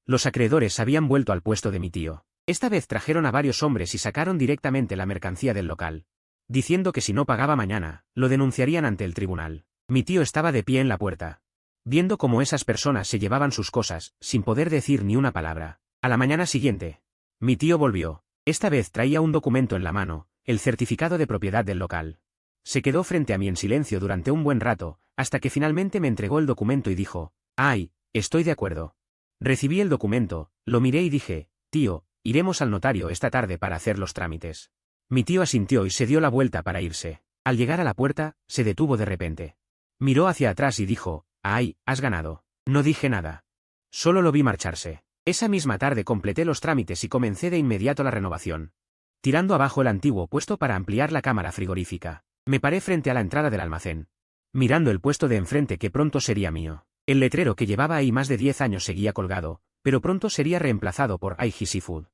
los acreedores habían vuelto al puesto de mi tío. Esta vez trajeron a varios hombres y sacaron directamente la mercancía del local, diciendo que si no pagaba mañana, lo denunciarían ante el tribunal. Mi tío estaba de pie en la puerta, viendo cómo esas personas se llevaban sus cosas, sin poder decir ni una palabra. A la mañana siguiente, mi tío volvió. Esta vez traía un documento en la mano, el certificado de propiedad del local. Se quedó frente a mí en silencio durante un buen rato, hasta que finalmente me entregó el documento y dijo: «Ay, estoy de acuerdo». Recibí el documento, lo miré y dije: «Tío, iremos al notario esta tarde para hacer los trámites». Mi tío asintió y se dio la vuelta para irse. Al llegar a la puerta, se detuvo de repente. Miró hacia atrás y dijo: «Ay, has ganado». No dije nada. Solo lo vi marcharse. Esa misma tarde completé los trámites y comencé de inmediato la renovación. Tirando abajo el antiguo puesto para ampliar la cámara frigorífica, me paré frente a la entrada del almacén, mirando el puesto de enfrente que pronto sería mío. El letrero que llevaba ahí más de 10 años seguía colgado, pero pronto sería reemplazado por Aiji Seafood.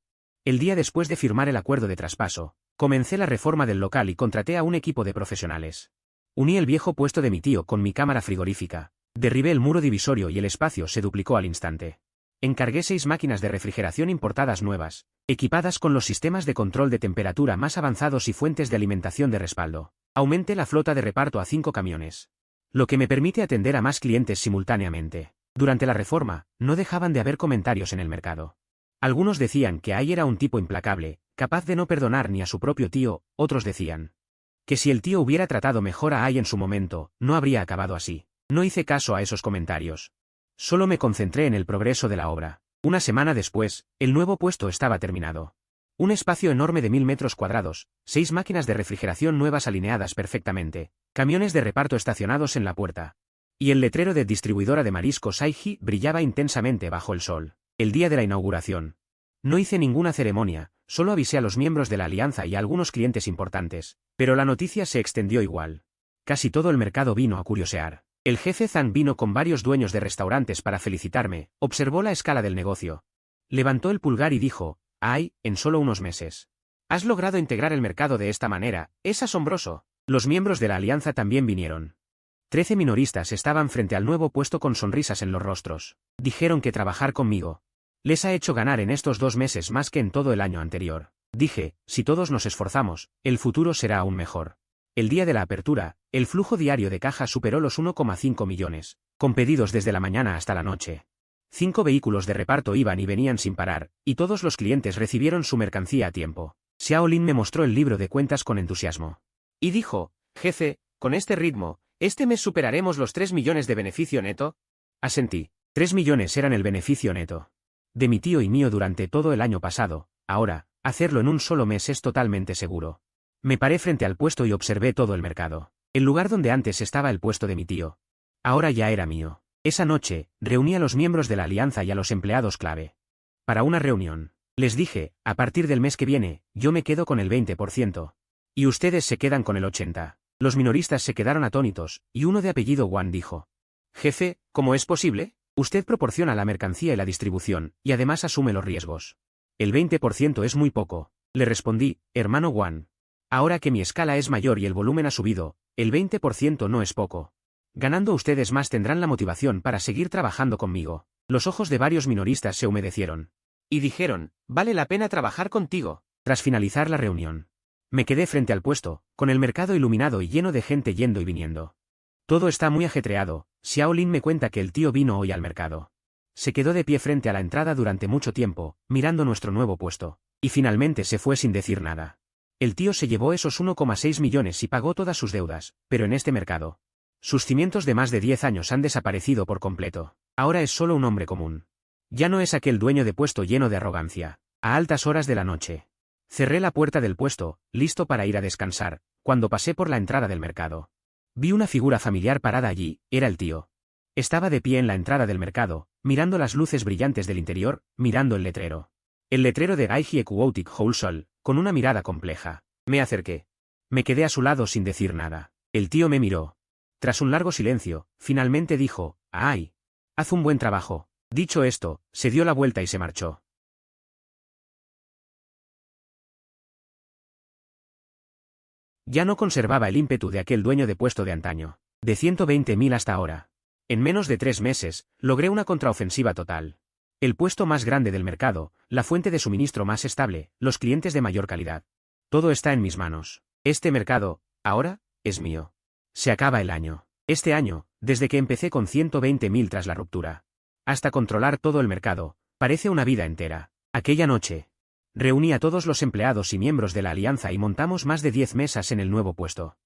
El día después de firmar el acuerdo de traspaso, comencé la reforma del local y contraté a un equipo de profesionales. Uní el viejo puesto de mi tío con mi cámara frigorífica, derribé el muro divisorio y el espacio se duplicó al instante. Encargué 6 máquinas de refrigeración importadas nuevas, equipadas con los sistemas de control de temperatura más avanzados y fuentes de alimentación de respaldo. Aumenté la flota de reparto a 5 camiones, lo que me permite atender a más clientes simultáneamente. Durante la reforma, no dejaban de haber comentarios en el mercado. Algunos decían que Ai era un tipo implacable, capaz de no perdonar ni a su propio tío, otros decían que si el tío hubiera tratado mejor a Ai en su momento, no habría acabado así. No hice caso a esos comentarios. Solo me concentré en el progreso de la obra. Una semana después, el nuevo puesto estaba terminado. Un espacio enorme de 1000 metros cuadrados, 6 máquinas de refrigeración nuevas alineadas perfectamente, camiones de reparto estacionados en la puerta. Y el letrero de distribuidora de mariscos Aiji brillaba intensamente bajo el sol. El día de la inauguración. No hice ninguna ceremonia, solo avisé a los miembros de la alianza y a algunos clientes importantes, pero la noticia se extendió igual. Casi todo el mercado vino a curiosear. El jefe Zhang vino con varios dueños de restaurantes para felicitarme, observó la escala del negocio. Levantó el pulgar y dijo: «Ay, en solo unos meses. Has logrado integrar el mercado de esta manera, es asombroso». Los miembros de la alianza también vinieron. 13 minoristas estaban frente al nuevo puesto con sonrisas en los rostros. Dijeron que trabajar conmigo les ha hecho ganar en estos 2 meses más que en todo el año anterior. Dije: «Si todos nos esforzamos, el futuro será aún mejor». El día de la apertura, el flujo diario de caja superó los 1,5 millones, con pedidos desde la mañana hasta la noche. 5 vehículos de reparto iban y venían sin parar, y todos los clientes recibieron su mercancía a tiempo. Xiao Lin me mostró el libro de cuentas con entusiasmo. Y dijo: «Jefe, con este ritmo, ¿este mes superaremos los 3 millones de beneficio neto?». Asentí. 3 millones eran el beneficio neto de mi tío y mío durante todo el año pasado. Ahora, hacerlo en un solo mes es totalmente seguro. Me paré frente al puesto y observé todo el mercado. El lugar donde antes estaba el puesto de mi tío, ahora ya era mío. Esa noche, reuní a los miembros de la alianza y a los empleados clave para una reunión. Les dije: «A partir del mes que viene, yo me quedo con el 20%. Y ustedes se quedan con el 80%. Los minoristas se quedaron atónitos, y uno de apellido Wang dijo: «Jefe, ¿cómo es posible? Usted proporciona la mercancía y la distribución, y además asume los riesgos». «El 20% es muy poco», le respondí, hermano Wang. «Ahora que mi escala es mayor y el volumen ha subido, el 20% no es poco. Ganando ustedes más tendrán la motivación para seguir trabajando conmigo». Los ojos de varios minoristas se humedecieron. Y dijeron: «Vale la pena trabajar contigo». Tras finalizar la reunión, Me quedé frente al puesto, con el mercado iluminado y lleno de gente yendo y viniendo. Todo está muy ajetreado. Xiao Lin me cuenta que el tío vino hoy al mercado. Se quedó de pie frente a la entrada durante mucho tiempo, mirando nuestro nuevo puesto. Y finalmente se fue sin decir nada. El tío se llevó esos 1,6 millones y pagó todas sus deudas, pero en este mercado. Sus cimientos de más de 10 años han desaparecido por completo. Ahora es solo un hombre común. Ya no es aquel dueño de puesto lleno de arrogancia. A altas horas de la noche. Cerré la puerta del puesto, listo para ir a descansar, cuando pasé por la entrada del mercado. Vi una figura familiar parada allí, era el tío. Estaba de pie en la entrada del mercado, mirando las luces brillantes del interior, mirando el letrero. El letrero de Gaiji Equotic Wholesale, con una mirada compleja. Me acerqué. Me quedé a su lado sin decir nada. El tío me miró. Tras un largo silencio, finalmente dijo, «Ay, haz un buen trabajo». Dicho esto, se dio la vuelta y se marchó. Ya no conservaba el ímpetu de aquel dueño de puesto de antaño. De 120.000 hasta ahora. En menos de 3 meses, logré una contraofensiva total. El puesto más grande del mercado, la fuente de suministro más estable, los clientes de mayor calidad. Todo está en mis manos. Este mercado, ahora, es mío. Se acaba el año. Este año, desde que empecé con 120.000 tras la ruptura. Hasta controlar todo el mercado, parece una vida entera. Aquella noche. Reuní a todos los empleados y miembros de la alianza y montamos más de 10 mesas en el nuevo puesto.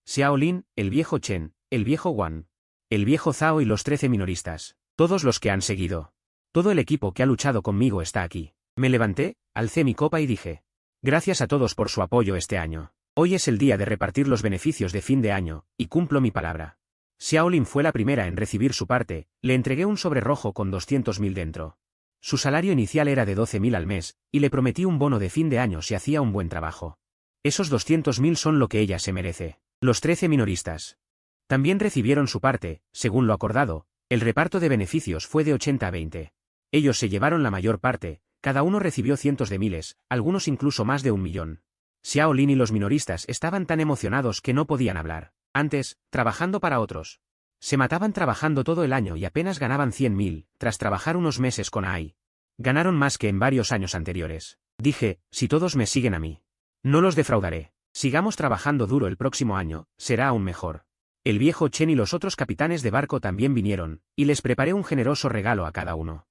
Xiao Lin, el viejo Chen, el viejo Wang, el viejo Zhao y los 13 minoristas. Todos los que han seguido. Todo el equipo que ha luchado conmigo está aquí. Me levanté, alcé mi copa y dije. Gracias a todos por su apoyo este año. Hoy es el día de repartir los beneficios de fin de año, y cumplo mi palabra. Xiao Lin fue la primera en recibir su parte, le entregué un sobre rojo con 200.000 dentro. Su salario inicial era de 12.000 al mes, y le prometí un bono de fin de año si hacía un buen trabajo. Esos 200.000 son lo que ella se merece. Los 13 minoristas. También recibieron su parte, según lo acordado, el reparto de beneficios fue de 80 a 20. Ellos se llevaron la mayor parte, cada uno recibió cientos de miles, algunos incluso más de 1 millón. Xiao Lin y los minoristas estaban tan emocionados que no podían hablar. Antes, trabajando para otros. Se mataban trabajando todo el año y apenas ganaban 100.000, tras trabajar unos meses con AI. Ganaron más que en varios años anteriores. Dije, si todos me siguen a mí. No los defraudaré. Sigamos trabajando duro el próximo año, será aún mejor. El viejo Chen y los otros capitanes de barco también vinieron, y les preparé un generoso regalo a cada uno.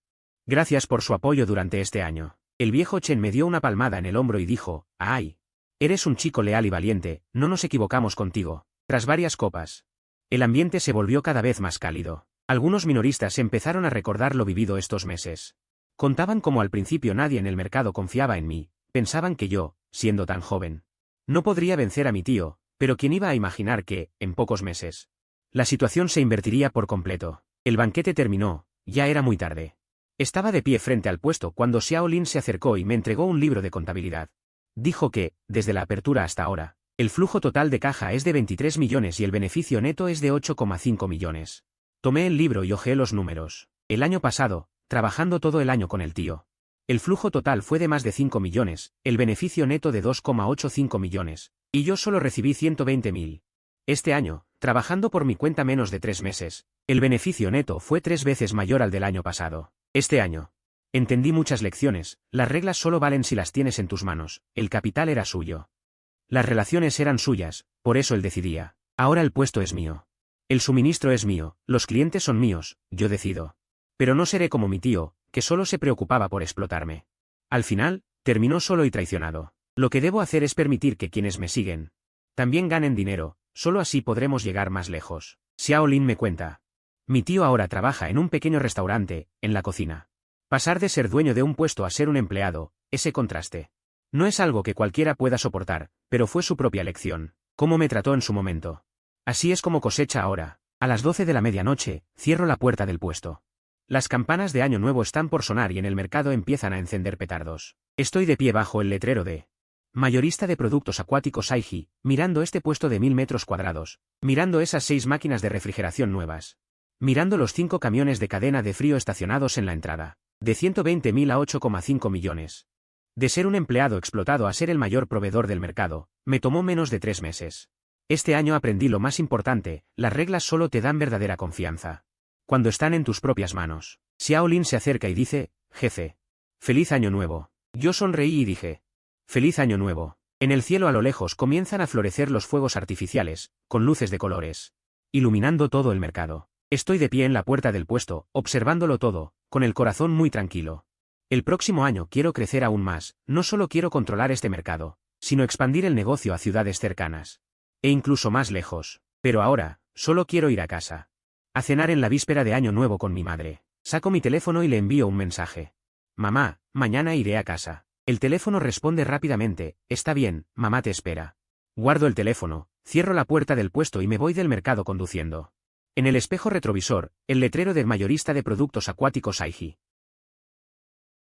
Gracias por su apoyo durante este año. El viejo Chen me dio una palmada en el hombro y dijo, «Ay, eres un chico leal y valiente, no nos equivocamos contigo». Tras varias copas, el ambiente se volvió cada vez más cálido. Algunos minoristas empezaron a recordar lo vivido estos meses. Contaban cómo al principio nadie en el mercado confiaba en mí, pensaban que yo, siendo tan joven, no podría vencer a mi tío, pero ¿quién iba a imaginar que, en pocos meses, la situación se invertiría por completo? El banquete terminó, ya era muy tarde. Estaba de pie frente al puesto cuando Xiao Lin se acercó y me entregó un libro de contabilidad. Dijo que, desde la apertura hasta ahora, el flujo total de caja es de 23 millones y el beneficio neto es de 8,5 millones. Tomé el libro y hojeé los números. El año pasado, trabajando todo el año con el tío. El flujo total fue de más de 5 millones, el beneficio neto de 2,85 millones, y yo solo recibí 120.000. Este año, trabajando por mi cuenta menos de 3 meses, el beneficio neto fue 3 veces mayor al del año pasado. Este año. Entendí muchas lecciones, las reglas solo valen si las tienes en tus manos, el capital era suyo. Las relaciones eran suyas, por eso él decidía. Ahora el puesto es mío. El suministro es mío, los clientes son míos, yo decido. Pero no seré como mi tío, que solo se preocupaba por explotarme. Al final, terminó solo y traicionado. Lo que debo hacer es permitir que quienes me siguen también ganen dinero, solo así podremos llegar más lejos. Xiao Lin me cuenta. Mi tío ahora trabaja en un pequeño restaurante, en la cocina. Pasar de ser dueño de un puesto a ser un empleado, ese contraste. No es algo que cualquiera pueda soportar, pero fue su propia elección. Cómo me trató en su momento. Así es como cosecha ahora. A las 12 de la medianoche, cierro la puerta del puesto. Las campanas de Año Nuevo están por sonar y en el mercado empiezan a encender petardos. Estoy de pie bajo el letrero de mayorista de productos acuáticos Aiji, mirando este puesto de 1000 metros cuadrados, mirando esas 6 máquinas de refrigeración nuevas, mirando los 5 camiones de cadena de frío estacionados en la entrada, de 120.000 a 8,5 millones. De ser un empleado explotado a ser el mayor proveedor del mercado, me tomó menos de 3 meses. Este año aprendí lo más importante, las reglas solo te dan verdadera confianza cuando están en tus propias manos. Xiao Lin se acerca y dice, jefe. Feliz año nuevo. Yo sonreí y dije. Feliz año nuevo. En el cielo a lo lejos comienzan a florecer los fuegos artificiales, con luces de colores, iluminando todo el mercado. Estoy de pie en la puerta del puesto, observándolo todo, con el corazón muy tranquilo. El próximo año quiero crecer aún más, no solo quiero controlar este mercado, sino expandir el negocio a ciudades cercanas. E incluso más lejos. Pero ahora, solo quiero ir a casa. A cenar en la víspera de Año Nuevo con mi madre. Saco mi teléfono y le envío un mensaje. Mamá, mañana iré a casa. El teléfono responde rápidamente, está bien, mamá te espera. Guardo el teléfono, cierro la puerta del puesto y me voy del mercado conduciendo. En el espejo retrovisor, el letrero del mayorista de productos acuáticos Aiji.